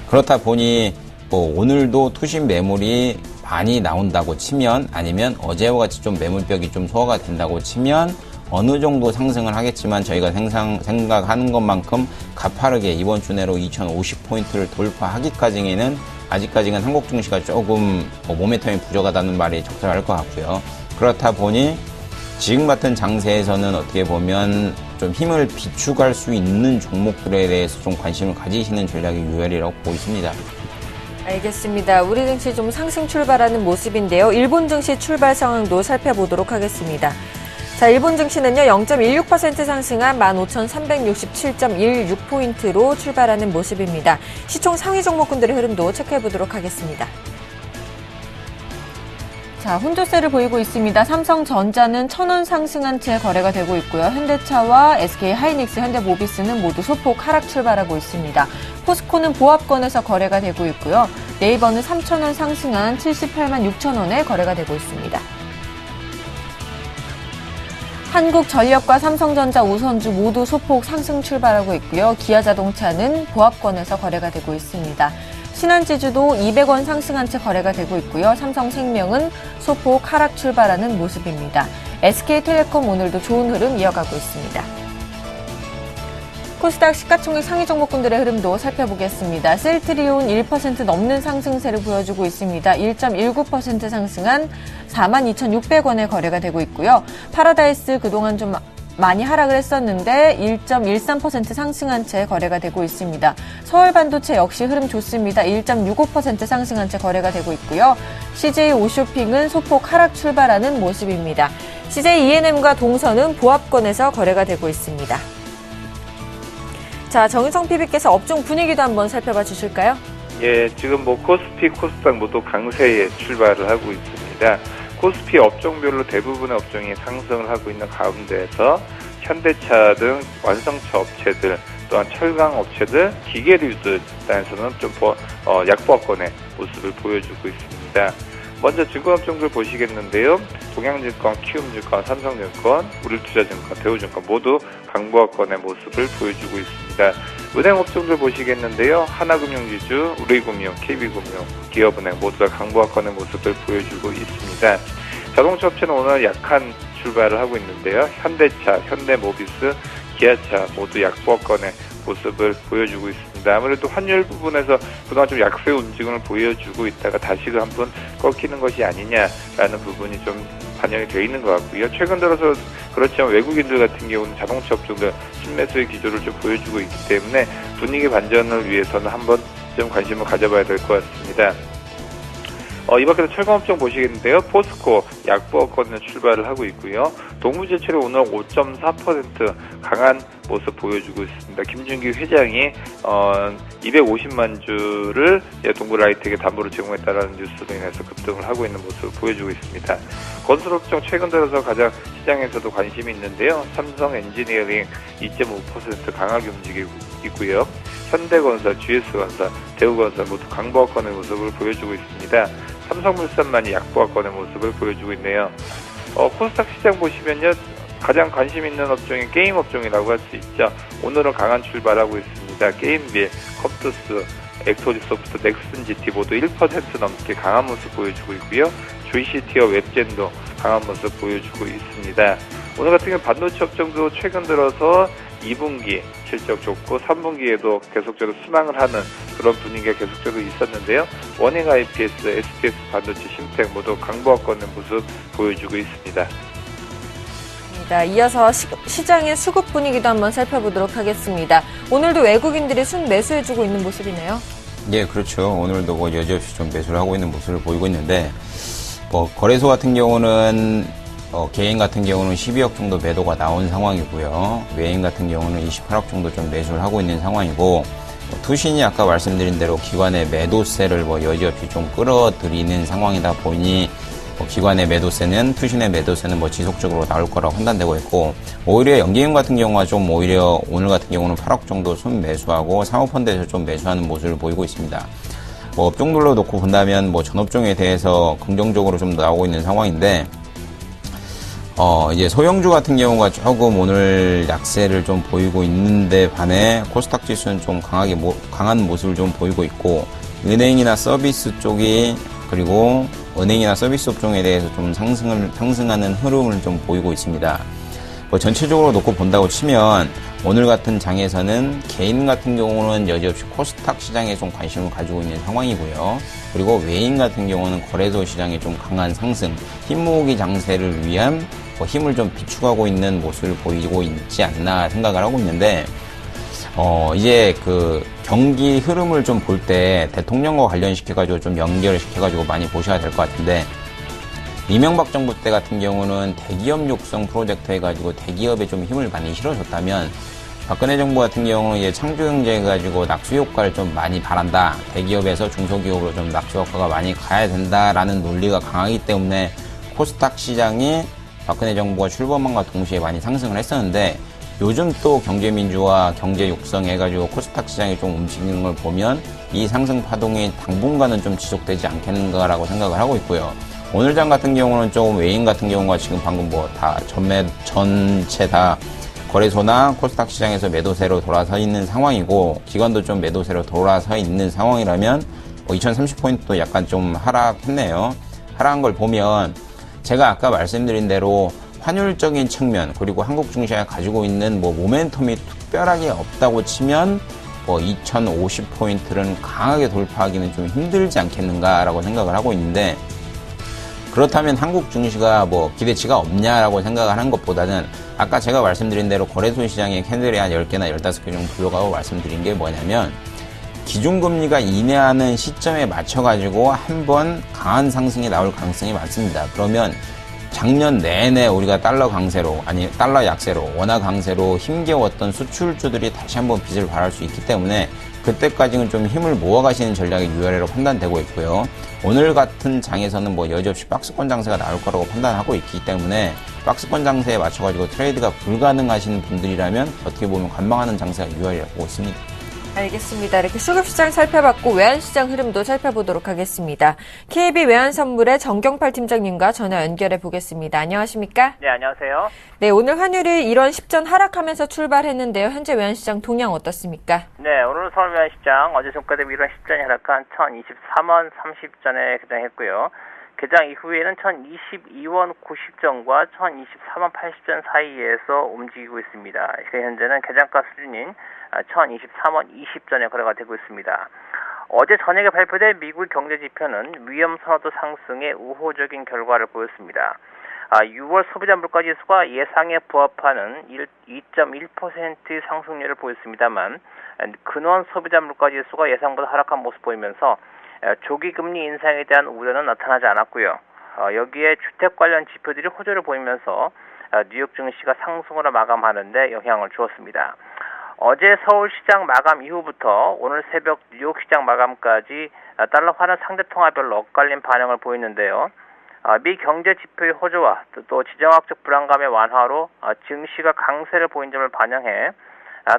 그렇다 보니 오늘도 투신 매물이 많이 나온다고 치면, 아니면 어제와 같이 좀 매물벽이 좀 소화가 된다고 치면 어느 정도 상승을 하겠지만, 저희가 생각하는 것만큼 가파르게 이번 주 내로 2050포인트를 돌파하기까지는 아직까지는 한국 증시가 조금 모멘텀이 부족하다는 말이 적절할 것 같고요. 그렇다 보니 지금 같은 장세에서는 어떻게 보면 좀 힘을 비축할 수 있는 종목들에 대해서 좀 관심을 가지시는 전략이 유효하리라고 보고 있습니다. 알겠습니다. 우리 증시 좀 상승 출발하는 모습인데요. 일본 증시 출발 상황도 살펴보도록 하겠습니다. 자, 일본 증시는요, 0.16% 상승한 15,367.16포인트로 출발하는 모습입니다. 시총 상위 종목군들의 흐름도 체크해보도록 하겠습니다. 자, 혼조세를 보이고 있습니다. 삼성전자는 1,000원 상승한 채 거래가 되고 있고요. 현대차와 SK하이닉스, 현대모비스는 모두 소폭 하락 출발하고 있습니다. 포스코는 보합권에서 거래가 되고 있고요. 네이버는 3,000원 상승한 78만 6천원에 거래가 되고 있습니다. 한국전력과 삼성전자, 우선주 모두 소폭 상승 출발하고 있고요. 기아자동차는 보합권에서 거래가 되고 있습니다. 신한지주도 200원 상승한 채 거래가 되고 있고요. 삼성생명은 소폭 하락 출발하는 모습입니다. SK텔레콤 오늘도 좋은 흐름 이어가고 있습니다. 코스닥 시가총액 상위 종목군들의 흐름도 살펴보겠습니다. 셀트리온 1% 넘는 상승세를 보여주고 있습니다. 1.19% 상승한 42,600원에 거래가 되고 있고요. 파라다이스 그동안 좀 많이 하락을 했었는데 1.13% 상승한 채 거래가 되고 있습니다. 서울반도체 역시 흐름 좋습니다. 1.65% 상승한 채 거래가 되고 있고요. CJ 오쇼핑은 소폭 하락 출발하는 모습입니다. CJ ENM과 동선은 보합권에서 거래가 되고 있습니다. 자, 정인성 PB께서 업종 분위기도 한번 살펴봐 주실까요? 예, 지금 코스피, 코스닥 모두 강세에 출발을 하고 있습니다. 코스피 업종별로 대부분의 업종이 상승을 하고 있는 가운데에서 현대차 등 완성차 업체들, 또한 철강 업체들, 기계류들 단에서는 좀 약보합권의 모습을 보여주고 있습니다. 먼저 증권업종들 보시겠는데요. 동양증권, 키움증권, 삼성증권, 우리투자증권, 대우증권 모두 강보합권의 모습을 보여주고 있습니다. 은행업종들 보시겠는데요. 하나금융지주, 우리금융, KB금융, 기업은행 모두 다 강보합권의 모습을 보여주고 있습니다. 자동차 업체는 오늘 약한 출발을 하고 있는데요. 현대차, 현대모비스, 기아차 모두 약보합권의 모습을 보여주고 있습니다. 아무래도 환율 부분에서 그동안 좀 약세 움직임을 보여주고 있다가 다시금 한번 꺾이는 것이 아니냐라는 부분이 좀 반영이 되어 있는 것 같고요. 최근 들어서 그렇지만 외국인들 같은 경우는 자동차 업종들 신매수의 기조를 좀 보여주고 있기 때문에 분위기 반전을 위해서는 한번 좀 관심을 가져봐야 될 것 같습니다. 이 밖에서 철강업종 보시겠는데요. 포스코 약보합권에 출발을 하고 있고요. 동부제철이 오늘 5.4% 강한 모습 보여주고 있습니다. 김준기 회장이 250만 주를 동부라이트에게 담보로 제공했다라는 뉴스로 인해서 급등을 하고 있는 모습을 보여주고 있습니다. 건설업종 최근 들어서 가장 시장에서도 관심이 있는데요. 삼성 엔지니어링 2.5% 강하게 움직이고 있고요. 현대건설, GS건설, 대우건설 모두 강보합권의 모습을 보여주고 있습니다. 삼성물산만이 약보합권의 모습을 보여주고 있네요. 코스닥 시장 보시면요. 가장 관심 있는 업종이 게임 업종이라고 할 수 있죠. 오늘은 강한 출발하고 있습니다. 게임빌, 컴투스, 엑소디소프트, 넥슨GT 모두 1% 넘게 강한 모습 보여주고 있고요. JCT와 웹젠도 강한 모습 보여주고 있습니다. 오늘 같은 경우 반도체 업종도 최근 들어서 2분기 실적 좋고 3분기에도 계속적으로 순항을 하는 그런 분위기가 계속적으로 있었는데요. 원행 IPS, SPX 반도체, 심텍 모두 강보합권의 모습 보여주고 있습니다. 이어서 시장의 수급 분위기도 한번 살펴보도록 하겠습니다. 오늘도 외국인들이 순매수해주고 있는 모습이네요. 예, 그렇죠. 오늘도 뭐 여지없이 좀 매수를 하고 있는 모습을 보이고 있는데, 거래소 같은 경우는 개인 같은 경우는 12억 정도 매도가 나온 상황이고요. 외인 같은 경우는 28억 정도 좀 매수를 하고 있는 상황이고, 투신이 아까 말씀드린 대로 기관의 매도세를 여지없이 좀 끌어들이는 상황이다 보니 기관의 매도세는 투신의 매도세는 지속적으로 나올 거라고 판단되고 있고, 오히려 연기금 같은 경우가 좀 오히려 오늘 같은 경우는 8억 정도 순 매수하고 사모펀드에서 좀 매수하는 모습을 보이고 있습니다. 업종별로 놓고 본다면 전업종에 대해서 긍정적으로 좀 나오고 있는 상황인데, 이제 소형주 같은 경우가 조금 오늘 약세를 좀 보이고 있는데 반해 코스닥 지수는 좀 강한 모습을 좀 보이고 있고, 은행이나 서비스 쪽이 그리고 은행이나 서비스 업종에 대해서 좀 상승하는 흐름을 좀 보이고 있습니다. 전체적으로 놓고 본다고 치면 오늘 같은 장에서는 개인 같은 경우는 여지없이 코스닥 시장에 좀 관심을 가지고 있는 상황이고요. 그리고 외인 같은 경우는 거래소 시장에 좀 강한 상승, 흰모으기 장세를 위한 힘을 좀 비축하고 있는 모습을 보이고 있지 않나 생각을 하고 있는데, 이제 경기 흐름을 좀 볼 때 대통령과 관련시켜가지고 좀 연결을 시켜가지고 많이 보셔야 될 것 같은데, 이명박 정부 때 같은 경우는 대기업 육성 프로젝트 해가지고 대기업에 좀 힘을 많이 실어줬다면, 박근혜 정부 같은 경우는 이제 창조경제 해가지고 낙수 효과를 좀 많이 바란다. 대기업에서 중소기업으로 좀 낙수 효과가 많이 가야 된다라는 논리가 강하기 때문에 코스닥 시장이 박근혜 정부가 출범함과 동시에 많이 상승을 했었는데, 요즘 또 경제민주화, 경제 육성 해가지고 코스닥 시장이 좀 움직이는 걸 보면 이 상승 파동이 당분간은 좀 지속되지 않겠는가라고 생각을 하고 있고요. 오늘 장 같은 경우는 좀 외인 같은 경우가 지금 방금 전체 다 거래소나 코스닥 시장에서 매도세로 돌아서 있는 상황이고, 기관도 좀 매도세로 돌아서 있는 상황이라면 2030포인트도 약간 좀 하락했네요. 하락한 걸 보면 제가 아까 말씀드린 대로 환율적인 측면, 그리고 한국 증시가 가지고 있는 모멘텀이 특별하게 없다고 치면 2050포인트는 강하게 돌파하기는 좀 힘들지 않겠는가라고 생각을 하고 있는데, 그렇다면 한국 증시가 기대치가 없냐라고 생각을 하는 것보다는 아까 제가 말씀드린 대로 거래소 시장에 캔들이 한 10개나 15개 정도 불러가고 말씀드린 게 뭐냐면, 기준금리가 인하하는 시점에 맞춰가지고 한번 강한 상승이 나올 가능성이 많습니다. 그러면 작년 내내 우리가 달러 약세로, 원화 강세로 힘겨웠던 수출주들이 다시 한번 빚을 발할 수 있기 때문에 그때까지는 좀 힘을 모아가시는 전략이 유효하리라고 판단되고 있고요. 오늘 같은 장에서는 여지없이 박스권 장세가 나올 거라고 판단하고 있기 때문에 박스권 장세에 맞춰가지고 트레이드가 불가능하신 분들이라면 어떻게 보면 관망하는 장세가 유효하리라고 보고 있습니다. 알겠습니다. 이렇게 수급시장 살펴봤고 외환시장 흐름도 살펴보도록 하겠습니다. KB 외환선물의 정경팔 팀장님과 전화 연결해 보겠습니다. 안녕하십니까? 네, 안녕하세요. 네, 오늘 환율이 1원 10전 하락하면서 출발했는데요. 현재 외환시장 동향 어떻습니까? 네, 오늘 서울 외환시장 어제 종가 대비 1원 10전이 하락한 1023원 30전에 개장했고요. 개장 이후에는 1022원 90전과 1023원 80전 사이에서 움직이고 있습니다. 현재는 개장가 수준인 1023원 20전에 거래가 되고 있습니다. 어제 저녁에 발표된 미국 경제지표는 위험 선호도 상승에 우호적인 결과를 보였습니다. 6월 소비자 물가지수가 예상에 부합하는 2.1% 상승률을 보였습니다만, 근원 소비자 물가지수가 예상보다 하락한 모습 보이면서 조기 금리 인상에 대한 우려는 나타나지 않았고요. 여기에 주택 관련 지표들이 호조를 보이면서 뉴욕 증시가 상승으로 마감하는 데 영향을 주었습니다. 어제 서울시장 마감 이후부터 오늘 새벽 뉴욕 시장 마감까지 달러 환원 상대 통화별로 엇갈린 반응을 보이는데요. 미 경제 지표의 호조와 또 지정학적 불안감의 완화로 증시가 강세를 보인 점을 반영해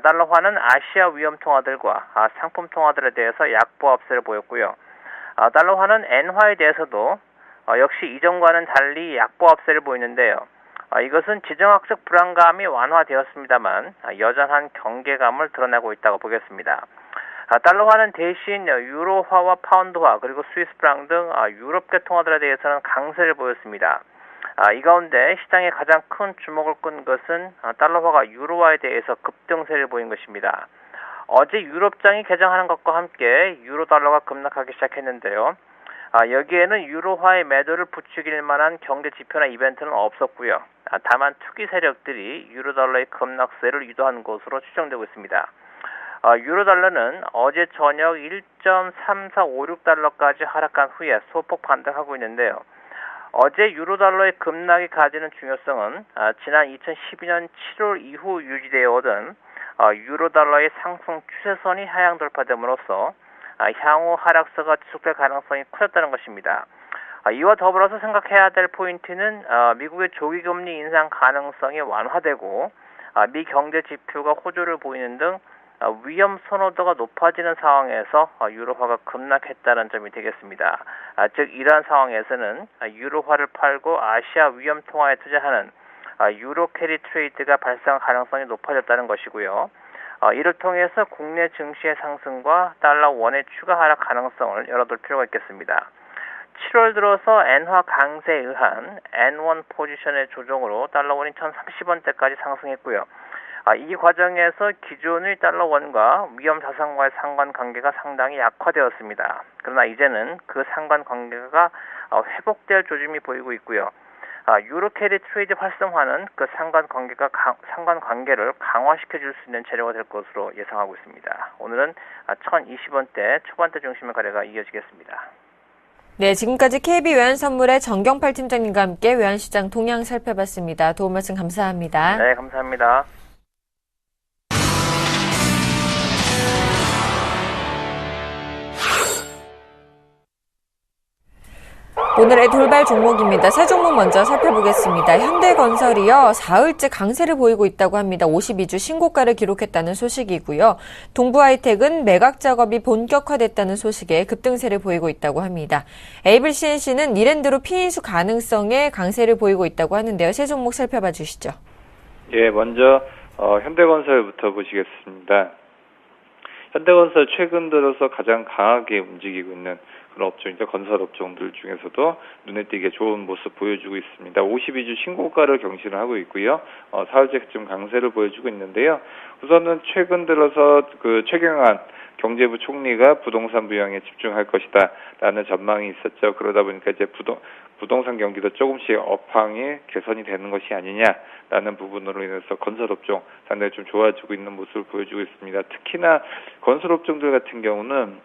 달러 환은 아시아 위험 통화들과 상품 통화들에 대해서 약보합세를 보였고요. 달러 환은 엔화에 대해서도 역시 이전과는 달리 약보합세를 보이는데요. 이것은 지정학적 불안감이 완화되었습니다만 여전한 경계감을 드러내고 있다고 보겠습니다. 달러화는 대신 유로화와 파운드화 그리고 스위스프랑 등 유럽계 통화들에 대해서는 강세를 보였습니다. 이 가운데 시장에 가장 큰 주목을 끈 것은 달러화가 유로화에 대해서 급등세를 보인 것입니다. 어제 유럽장이 개장하는 것과 함께 유로 달러가 급락하기 시작했는데요. 여기에는 유로화의 매도를 부추길 만한 경제 지표나 이벤트는 없었고요. 다만 투기 세력들이 유로 달러의 급락세를 유도한 것으로 추정되고 있습니다. 유로 달러는 어제 저녁 1.3456달러까지 하락한 후에 소폭 반등하고 있는데요. 어제 유로 달러의 급락이 가지는 중요성은 지난 2012년 7월 이후 유지되어 오던 유로 달러의 상승 추세선이 하향 돌파됨으로써 향후 하락세가 지속될 가능성이 커졌다는 것입니다. 이와 더불어서 생각해야 될 포인트는 미국의 조기금리 인상 가능성이 완화되고 미 경제 지표가 호조를 보이는 등 위험 선호도가 높아지는 상황에서 유로화가 급락했다는 점이 되겠습니다. 즉 이러한 상황에서는 유로화를 팔고 아시아 위험 통화에 투자하는 유로 캐리 트레이드가 발생할 가능성이 높아졌다는 것이고요. 이를 통해서 국내 증시의 상승과 달러 원의 추가 하락 가능성을 열어둘 필요가 있겠습니다. 7월 들어서 엔화 강세에 의한 N1 포지션의 조정으로 달러 원이 1,030원대까지 상승했고요. 이 과정에서 기존의 달러 원과 위험 자산과의 상관관계가 상당히 약화되었습니다. 그러나 이제는 그 상관관계가 회복될 조짐이 보이고 있고요. 유로 캐리 트레이드 활성화는 그 상관관계를 강화시켜줄 수 있는 재료가 될 것으로 예상하고 있습니다. 오늘은 1,020원대 초반대 중심의 거래가 이어지겠습니다. 네, 지금까지 KB 외환선물의 정경팔 팀장님과 함께 외환시장 동향 살펴봤습니다. 도움 말씀 감사합니다. 네, 감사합니다. 오늘의 돌발 종목입니다. 세 종목 먼저 살펴보겠습니다. 현대건설이요, 사흘째 강세를 보이고 있다고 합니다. 52주 신고가를 기록했다는 소식이고요. 동부하이텍은 매각 작업이 본격화됐다는 소식에 급등세를 보이고 있다고 합니다. 에이블 CNC는 이랜드로 피인수 가능성에 강세를 보이고 있다고 하는데요. 세 종목 살펴봐 주시죠. 예, 먼저 현대건설부터 보시겠습니다. 현대건설 최근 들어서 가장 강하게 움직이고 있는 그런 업종이죠. 건설 업종들 중에서도 눈에 띄게 좋은 모습 보여주고 있습니다. 52주 신고가를 경신을 하고 있고요. 사흘째쯤 강세를 보여주고 있는데요. 우선은 최근 들어서 그 최경환 경제부 총리가 부동산 부양에 집중할 것이다라는 전망이 있었죠. 그러다 보니까 이제 부동산 경기도 조금씩 업황이 개선이 되는 것이 아니냐라는 부분으로 인해서 건설업종 상당히 좀 좋아지고 있는 모습을 보여주고 있습니다. 특히나 건설업종들 같은 경우는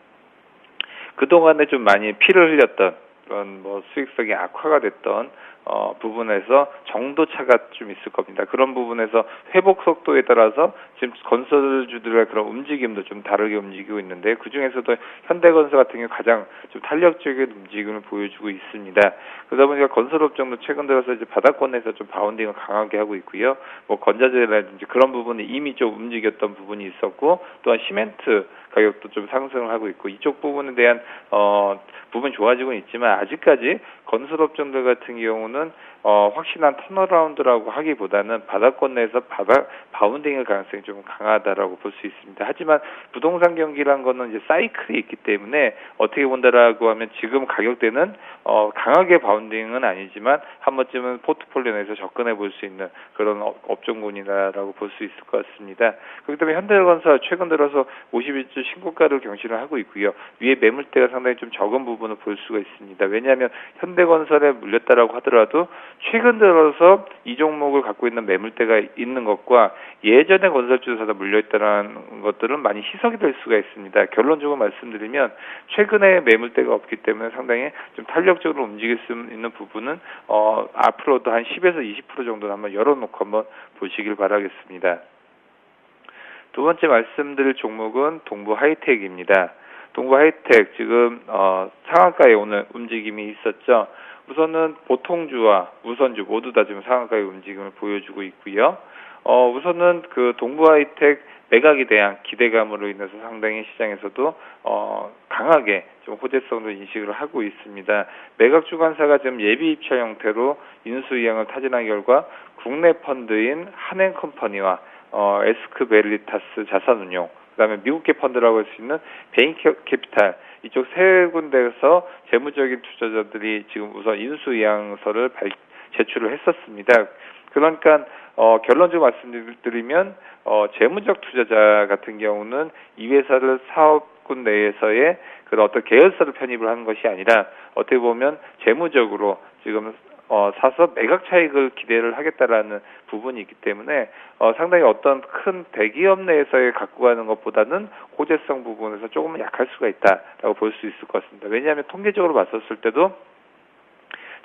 그동안에 좀 많이 피를 흘렸던 그런 수익성이 악화가 됐던 부분에서 정도차가 좀 있을 겁니다. 그런 부분에서 회복 속도에 따라서 지금 건설주들의 그런 움직임도 좀 다르게 움직이고 있는데 그 중에서도 현대건설 같은 경우 가장 좀 탄력적인 움직임을 보여주고 있습니다. 그러다 보니까 건설업종도 최근 들어서 이제 바닥권에서 좀 바운딩을 강하게 하고 있고요. 건자재라든지 그런 부분이 이미 좀 움직였던 부분이 있었고 또한 시멘트 가격도 좀 상승을 하고 있고 이쪽 부분에 대한 부분이 좋아지고 있지만 아직까지 건설업종들 같은 경우는 확실한 턴어라운드라고 하기보다는 바닥권 내에서 바운딩의 가능성이 좀 강하다라고 볼 수 있습니다. 하지만 부동산 경기란 거는 이제 사이클이 있기 때문에 어떻게 본다라고 하면 지금 가격대는 강하게 바운딩은 아니지만 한 번쯤은 포트폴리오 내에서 접근해 볼 수 있는 그런 업종군이다라고 볼 수 있을 것 같습니다. 그렇기 때문에 현대건설 최근 들어서 51주 신고가를 경신을 하고 있고요. 위에 매물대가 상당히 좀 적은 부분을 볼 수가 있습니다. 왜냐하면 현대건설에 물렸다라고 하더라도 최근 들어서 이 종목을 갖고 있는 매물대가 있는 것과 예전에 건설주사가 물려있다는 것들은 많이 희석이 될 수가 있습니다. 결론적으로 말씀드리면 최근에 매물대가 없기 때문에 상당히 좀 탄력적으로 움직일 수 있는 부분은 앞으로도 한 10에서 20% 정도는 한번 열어놓고 한번 보시길 바라겠습니다. 두 번째 말씀드릴 종목은 동부하이텍입니다. 동부하이텍 지금 상한가에 오늘 움직임이 있었죠. 우선은 보통주와 우선주 모두 다 지금 상한가의 움직임을 보여주고 있고요. 우선은 그 동부하이텍 매각에 대한 기대감으로 인해서 상당히 시장에서도 강하게 좀 호재성을 인식을 하고 있습니다. 매각 주관사가 지금 예비 입찰 형태로 인수 이양을 타진한 결과 국내 펀드인 한행컴퍼니와 에스크베리타스 자산운용, 그다음에 미국계 펀드라고 할 수 있는 베인캐피탈 이쪽 세 군데에서 재무적인 투자자들이 지금 우선 인수 이양서를 제출을 했었습니다. 그러니까 결론적으로 말씀드리면 재무적 투자자 같은 경우는 이 회사를 사업군 내에서의 그런 어떤 계열사를 편입을 하는 것이 아니라 어떻게 보면 재무적으로 지금 사서 매각 차익을 기대를 하겠다라는 부분이 있기 때문에 상당히 어떤 큰 대기업 내에서의 갖고 가는 것보다는 호재성 부분에서 조금은 약할 수가 있다라고 볼 수 있을 것 같습니다. 왜냐하면 통계적으로 봤었을 때도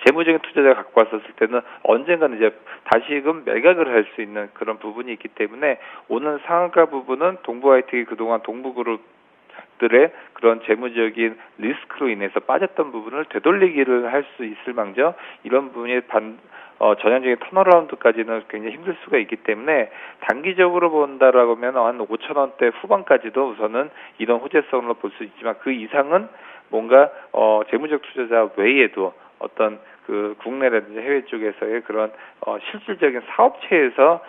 재무적인 투자자가 갖고 왔었을 때는 언젠가는 이제 다시금 매각을 할 수 있는 그런 부분이 있기 때문에 오늘 상한가 부분은 동부하이텍이 그동안 동부그룹들의 그런 재무적인 리스크로 인해서 빠졌던 부분을 되돌리기를 할 수 있을 망정 이런 부분이 전형적인 턴어라운드까지는 굉장히 힘들 수가 있기 때문에 단기적으로 본다라고 하면 한 5,000원대 후반까지도 우선은 이런 호재성으로 볼 수 있지만 그 이상은 뭔가 재무적 투자자 외에도 어떤 그 국내라든지 해외 쪽에서의 그런 실질적인 사업체에서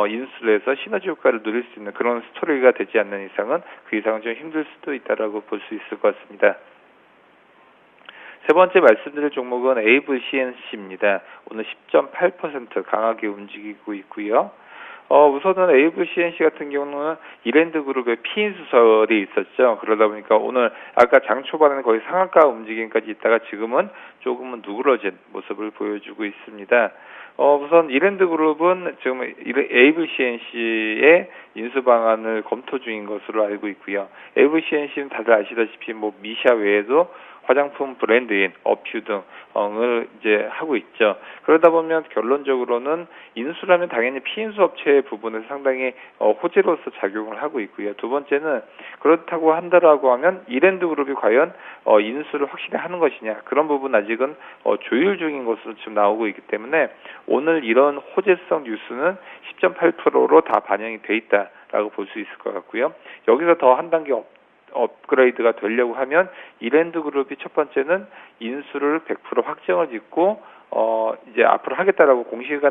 인수를 해서 시너지 효과를 누릴 수 있는 그런 스토리가 되지 않는 이상은 그 이상은 좀 힘들 수도 있다라고 볼 수 있을 것 같습니다. 세 번째 말씀드릴 종목은 AVCNC입니다. 오늘 10.8% 강하게 움직이고 있고요. 우선은 AVCNC 같은 경우는 이랜드그룹의 피인수설이 있었죠. 그러다 보니까 오늘 아까 장 초반에는 거의 상한가 움직임까지 있다가 지금은 조금은 누그러진 모습을 보여주고 있습니다. 우선 이랜드그룹은 지금 AVCNC의 인수 방안을 검토 중인 것으로 알고 있고요. AVCNC는 다들 아시다시피 미샤 외에도 화장품 브랜드인 어퓨 등을 이제 하고 있죠. 그러다 보면 결론적으로는 인수라면 당연히 피인수 업체의 부분에서 상당히 호재로서 작용을 하고 있고요. 두 번째는 그렇다고 한다라고 하면 이랜드그룹이 과연 인수를 확실히 하는 것이냐 그런 부분 아직은 조율 중인 것으로 지금 나오고 있기 때문에 오늘 이런 호재성 뉴스는 10.8%로 다 반영이 돼 있다라고 볼 수 있을 것 같고요. 여기서 더 한 단계 업그레이드가 되려고 하면 이랜드그룹이 첫 번째는 인수를 100% 확정을 짓고 이제 앞으로 하겠다라고 공시가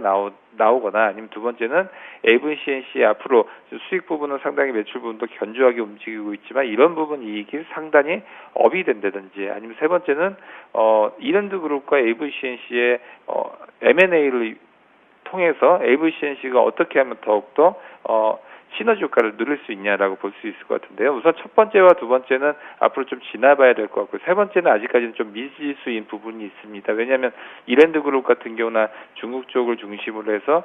나오거나 아니면 두 번째는 AVCNC 앞으로 수익 부분은 상당히 매출 부분도 견조하게 움직이고 있지만 이런 부분 이익이 상당히 업이 된다든지 아니면 세 번째는 이랜드그룹과 AVCNC의 M&A를 통해서 AVCNC가 어떻게 하면 더욱더 시너지 효과를 누릴 수 있냐라고 볼 수 있을 것 같은데요. 우선 첫 번째와 두 번째는 앞으로 좀 지나봐야 될 것 같고 세 번째는 아직까지는 좀 미지수인 부분이 있습니다. 왜냐하면 이랜드그룹 같은 경우나 중국 쪽을 중심으로 해서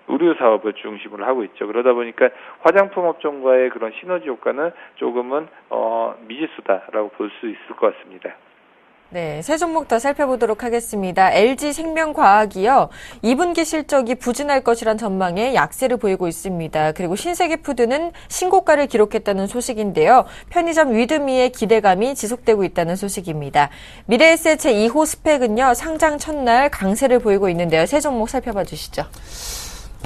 의류 사업을 중심으로 하고 있죠. 그러다 보니까 화장품 업종과의 그런 시너지 효과는 조금은 미지수다라고 볼 수 있을 것 같습니다. 네, 세 종목 더 살펴보도록 하겠습니다. LG생명과학이요. 2분기 실적이 부진할 것이란 전망에 약세를 보이고 있습니다. 그리고 신세계푸드는 신고가를 기록했다는 소식인데요. 편의점 위드미의 기대감이 지속되고 있다는 소식입니다. 미래에셋 제2호 스펙은요. 상장 첫날 강세를 보이고 있는데요. 세 종목 살펴봐 주시죠.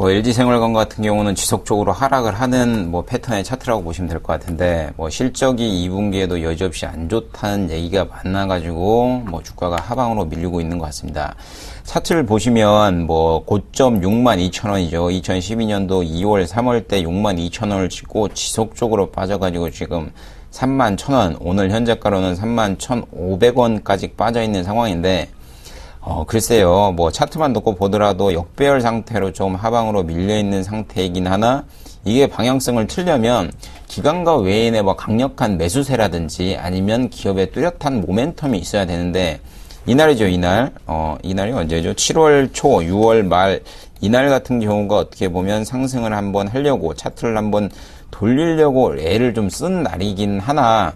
LG생활관 같은 경우는 지속적으로 하락을 하는 패턴의 차트라고 보시면 될 것 같은데, 실적이 2분기에도 여지없이 안 좋다는 얘기가 많아가지고, 주가가 하방으로 밀리고 있는 것 같습니다. 차트를 보시면, 고점 62,000원이죠. 2012년도 2월, 3월 때 62,000원을 찍고 지속적으로 빠져가지고 지금 31,000원, 오늘 현재가로는 31,500원까지 빠져있는 상황인데, 글쎄요, 차트만 놓고 보더라도 역배열 상태로 좀 하방으로 밀려있는 상태이긴 하나, 이게 방향성을 틀려면 기관과 외인의 강력한 매수세라든지 아니면 기업의 뚜렷한 모멘텀이 있어야 되는데, 이날이죠, 이날. 이날이 언제죠? 7월 초, 6월 말, 이날 같은 경우가 어떻게 보면 상승을 한번 하려고, 차트를 한번 돌리려고 애를 좀 쓴 날이긴 하나,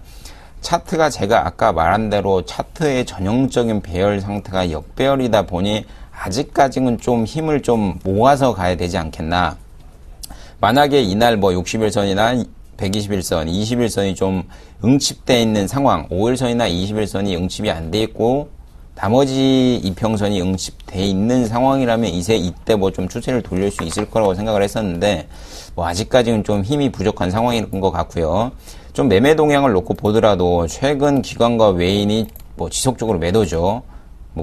차트가 제가 아까 말한 대로 차트의 전형적인 배열 상태가 역배열이다 보니 아직까지는 좀 힘을 좀 모아서 가야 되지 않겠나. 만약에 이날 60일선이나 121선, 21선이 좀 응집되어 있는 상황, 5일선이나 21선이 응집이 안 돼 있고 나머지 이평선이 응집돼 있는 상황이라면 이때 좀 추세를 돌릴 수 있을 거라고 생각을 했었는데 아직까지는 좀 힘이 부족한 상황인 것 같고요. 좀 매매 동향을 놓고 보더라도 최근 기관과 외인이 지속적으로 매도죠.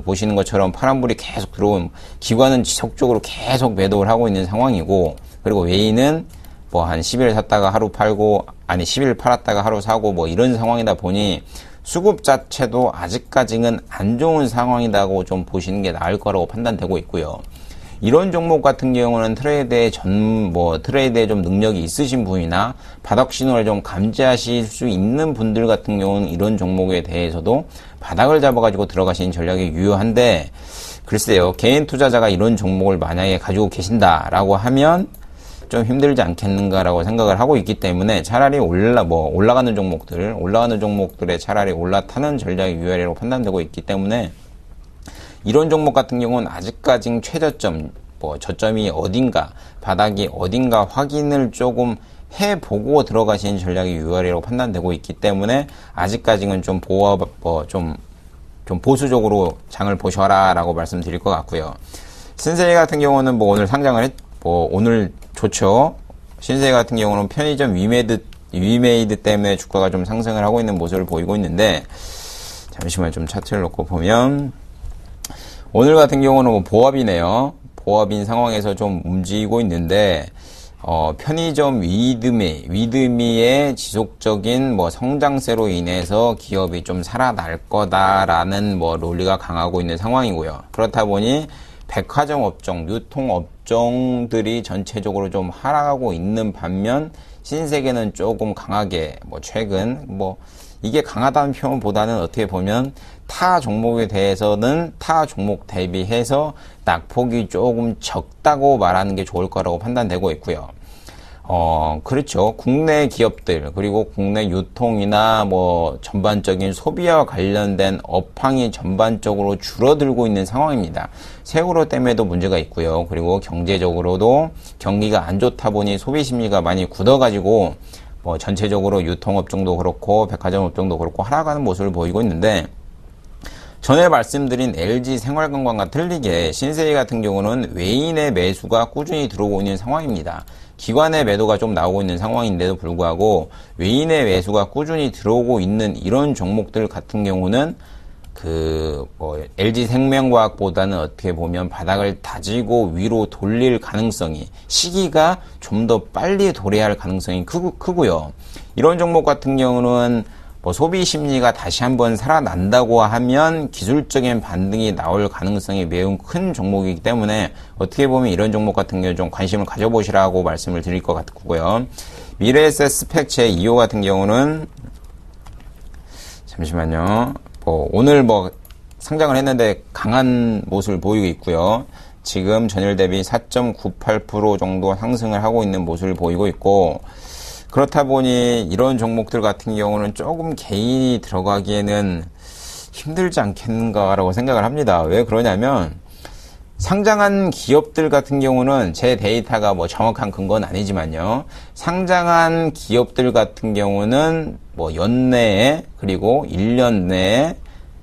보시는 것처럼 파란불이 계속 들어온 기관은 지속적으로 계속 매도를 하고 있는 상황이고, 그리고 외인은 한 10일 샀다가 하루 팔고, 10일 팔았다가 하루 사고 이런 상황이다 보니 수급 자체도 아직까지는 안 좋은 상황이라고 좀 보시는 게 나을 거라고 판단되고 있고요. 이런 종목 같은 경우는 트레이드에 좀 능력이 있으신 분이나 바닥 신호를 좀 감지하실 수 있는 분들 같은 경우는 이런 종목에 대해서도 바닥을 잡아가지고 들어가시는 전략이 유효한데, 글쎄요, 개인 투자자가 이런 종목을 만약에 가지고 계신다라고 하면 좀 힘들지 않겠는가라고 생각을 하고 있기 때문에 차라리 올라가는 종목들에 차라리 올라타는 전략이 유효하리라고 판단되고 있기 때문에 이런 종목 같은 경우는 아직까지는 최저점, 저점이 어딘가, 바닥이 어딘가 확인을 조금 해보고 들어가시는 전략이 유효하리라고 판단되고 있기 때문에 아직까지는 좀 좀 보수적으로 장을 보셔라라고 말씀드릴 것 같고요. 신세계 같은 경우는 오늘 오늘 좋죠. 신세계 같은 경우는 편의점 위메이드 때문에 주가가 좀 상승을 하고 있는 모습을 보이고 있는데, 잠시만 좀 차트를 놓고 보면 오늘 같은 경우는 보합이네요. 보합인 상황에서 좀 움직이고 있는데, 편의점 위드미의 지속적인 성장세로 인해서 기업이 좀 살아날 거다라는 논리가 강하고 있는 상황이고요. 그렇다 보니 백화점 업종, 유통 업종들이 전체적으로 좀 하락하고 있는 반면 신세계는 조금 강하게 최근 이게 강하다는 표현보다는 어떻게 보면 타 종목에 대해서는 타 종목 대비해서 낙폭이 조금 적다고 말하는 게 좋을 거라고 판단되고 있고요. 그렇죠. 국내 기업들, 그리고 국내 유통이나 전반적인 소비와 관련된 업황이 전반적으로 줄어들고 있는 상황입니다. 세월호 때문에도 문제가 있고요. 그리고 경제적으로도 경기가 안 좋다 보니 소비 심리가 많이 굳어가지고 전체적으로 유통업종도 그렇고 백화점 업종도 그렇고 하락하는 모습을 보이고 있는데, 전에 말씀드린 LG 생활건강과 틀리게 신세계 같은 경우는 외인의 매수가 꾸준히 들어오고 있는 상황입니다. 기관의 매도가 좀 나오고 있는 상황인데도 불구하고 외인의 매수가 꾸준히 들어오고 있는 이런 종목들 같은 경우는 LG 생명과학보다는 어떻게 보면 바닥을 다지고 위로 돌릴 가능성이, 시기가 좀 더 빨리 도래할 가능성이 크고요. 이런 종목 같은 경우는 소비 심리가 다시 한번 살아난다고 하면 기술적인 반등이 나올 가능성이 매우 큰 종목이기 때문에 어떻게 보면 이런 종목 같은 경우 좀 관심을 가져보시라고 말씀을 드릴 것 같고요. 미래에셋 스펙 제2호 같은 경우는 잠시만요. 오늘 상장을 했는데 강한 모습을 보이고 있고요. 지금 전일 대비 4.98% 정도 상승을 하고 있는 모습을 보이고 있고, 그렇다 보니 이런 종목들 같은 경우는 조금 개인이 들어가기에는 힘들지 않겠는가라고 생각을 합니다. 왜 그러냐면 상장한 기업들 같은 경우는 제 데이터가 정확한 근거는 아니지만요. 상장한 기업들 같은 경우는 연내에 그리고 1년 내에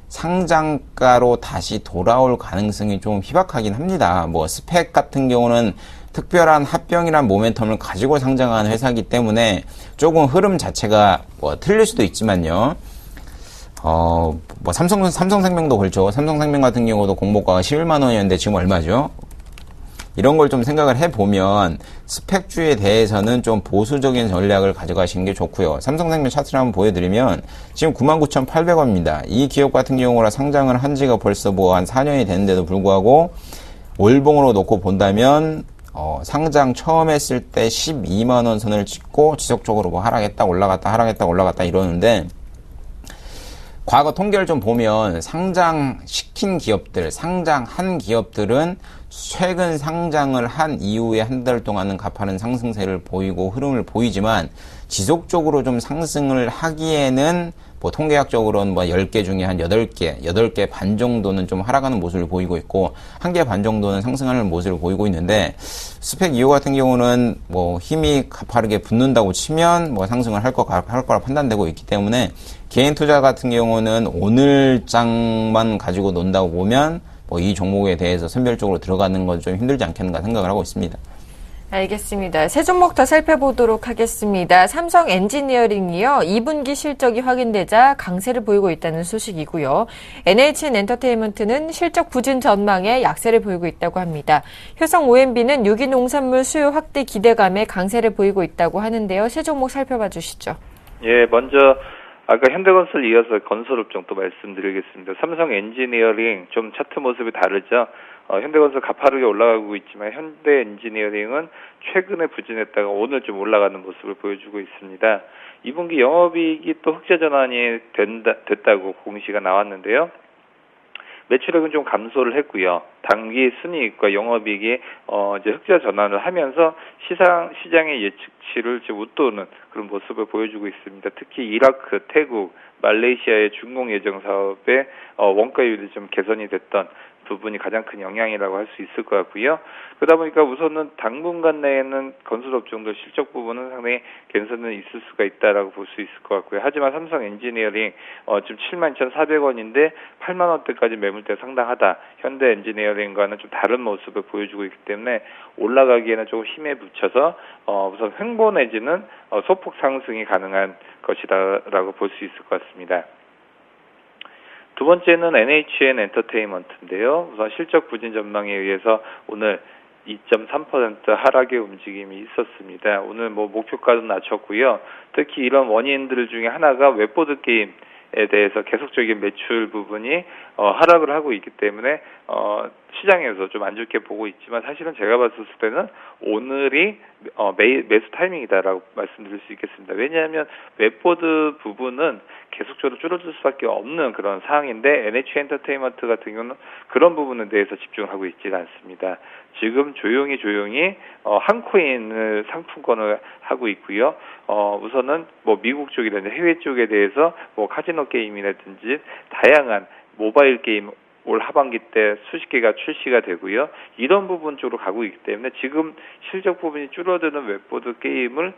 상장가로 다시 돌아올 가능성이 좀 희박하긴 합니다. 스펙 같은 경우는 특별한 합병이란 모멘텀을 가지고 상장한 회사이기 때문에 조금 흐름 자체가 틀릴 수도 있지만요. 삼성생명도 그렇죠. 삼성생명 같은 경우도 공모가가 11만 원이었는데 지금 얼마죠? 이런 걸 좀 생각을 해보면 스펙주에 대해서는 좀 보수적인 전략을 가져가시는 게 좋고요. 삼성생명 차트를 한번 보여드리면 지금 99,800원입니다. 이 기업 같은 경우라 상장을 한 지가 벌써 한 4년이 됐는데도 불구하고 월봉으로 놓고 본다면 상장 처음 했을 때 12만원 선을 찍고 지속적으로 하락했다 올라갔다 하락했다 올라갔다 이러는데, 과거 통계를 좀 보면 상장시킨 기업들, 상장한 기업들은 최근 상장을 한 이후에 한 달 동안은 가파른 상승세를 보이고 흐름을 보이지만 지속적으로 좀 상승을 하기에는 통계학적으로는 10개 중에 한 8개 반 정도는 좀 하락하는 모습을 보이고 있고 1개 반 정도는 상승하는 모습을 보이고 있는데, 스펙 2호 같은 경우는 힘이 가파르게 붙는다고 치면 상승을 할 거라 판단되고 있기 때문에 개인 투자 같은 경우는 오늘 장만 가지고 논다고 보면 이 종목에 대해서 선별적으로 들어가는 건 좀 힘들지 않겠는가 생각을 하고 있습니다. 알겠습니다. 세 종목 더 살펴보도록 하겠습니다. 삼성 엔지니어링이요. 2분기 실적이 확인되자 강세를 보이고 있다는 소식이고요. NHN 엔터테인먼트는 실적 부진 전망에 약세를 보이고 있다고 합니다. 효성 OMB는 유기농산물 수요 확대 기대감에 강세를 보이고 있다고 하는데요. 세 종목 살펴봐 주시죠. 예, 먼저 아까 현대건설 이어서 건설업종 또 말씀드리겠습니다. 삼성 엔지니어링 좀 차트 모습이 다르죠. 현대건설 가파르게 올라가고 있지만 현대 엔지니어링은 최근에 부진했다가 오늘 좀 올라가는 모습을 보여주고 있습니다. 2분기 영업이익이 또 흑자 전환이 됐다고 공시가 나왔는데요. 매출액은 좀 감소를 했고요. 당기 순이익과 영업이익이 이제 흑자 전환을 하면서 시장의 예측치를 지금 웃도는 그런 모습을 보여주고 있습니다. 특히 이라크, 태국, 말레이시아의 준공 예정 사업의 원가율이 좀 개선이 됐던 부분이 가장 큰 영향이라고 할 수 있을 것 같고요. 그러다 보니까 우선은 당분간 내에는 건설업종들 실적 부분은 상당히 개선은 있을 수가 있다라고 볼 수 있을 것 같고요. 하지만 삼성 엔지니어링 지금 72,400원인데 8만 원대까지 매물대 상당하다. 현대 엔지니어링과는 좀 다른 모습을 보여주고 있기 때문에 올라가기에는 조금 힘에 붙여서 우선 횡보 내지는 소폭 상승이 가능한 것이다라고 볼 수 있을 것 같습니다. 두 번째는 NHN 엔터테인먼트인데요. 우선 실적 부진 전망에 의해서 오늘 2.3% 하락의 움직임이 있었습니다. 오늘 목표가도 낮췄고요. 특히 이런 원인들 중에 하나가 웹보드 게임에 대해서 계속적인 매출 부분이 하락을 하고 있기 때문에 시장에서 좀 안 좋게 보고 있지만 사실은 제가 봤을 때는 오늘이 매수 타이밍이다라고 말씀드릴 수 있겠습니다. 왜냐하면 웹보드 부분은 계속적으로 줄어들 수밖에 없는 그런 상황인데 NH 엔터테인먼트 같은 경우는 그런 부분에 대해서 집중하고 있지 않습니다. 지금 조용히 한 코인을 상품권을 하고 있고요. 우선은 미국 쪽이라든지 해외 쪽에 대해서 카지노 게임이라든지 다양한 모바일 게임 올 하반기 때 수십 개가 출시가 되고요. 이런 부분 쪽으로 가고 있기 때문에 지금 실적 부분이 줄어드는 웹보드 게임을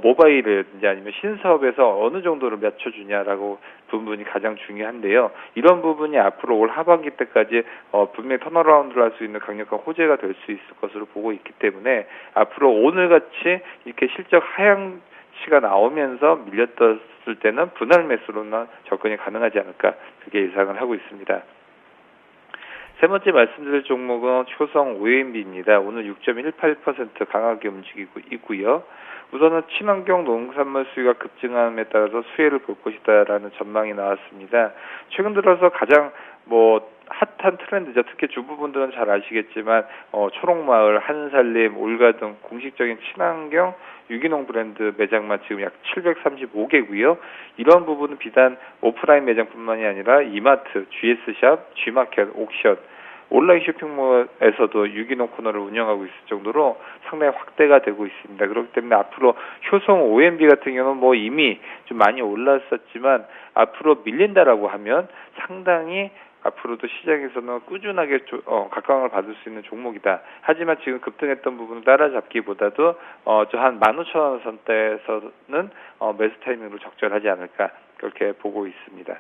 모바일이라든지 아니면 신사업에서 어느 정도로 맞춰주냐라고 부분이 가장 중요한데요. 이런 부분이 앞으로 올 하반기 때까지 분명히 턴어라운드를 할 수 있는 강력한 호재가 될 수 있을 것으로 보고 있기 때문에 앞으로 오늘같이 이렇게 실적 하향치가 나오면서 밀렸었을 때는 분할 매수로는 접근이 가능하지 않을까 그렇게 예상을 하고 있습니다. 세 번째 말씀드릴 종목은 효성 OMB입니다. 오늘 6.18% 강하게 움직이고 있고요. 우선은 친환경 농산물 수요가 급증함에 따라서 수혜를 볼 것이다라는 전망이 나왔습니다. 최근 들어서 가장 핫한 트렌드죠. 특히 주부분들은 잘 아시겠지만 초록마을, 한살림, 올가 등 공식적인 친환경 유기농 브랜드 매장만 지금 약 735개고요. 이런 부분은 비단 오프라인 매장뿐만이 아니라 이마트, GS샵, G마켓, 옥션, 온라인 쇼핑몰에서도 유기농 코너를 운영하고 있을 정도로 상당히 확대가 되고 있습니다. 그렇기 때문에 앞으로 효성 OMB 같은 경우는 이미 좀 많이 올랐었지만 앞으로 밀린다라고 하면 상당히 앞으로도 시장에서는 꾸준하게 각광을 받을 수 있는 종목이다. 하지만 지금 급등했던 부분을 따라잡기보다도 한 15,000원 선대에서는 매수 타이밍으로 적절하지 않을까 그렇게 보고 있습니다.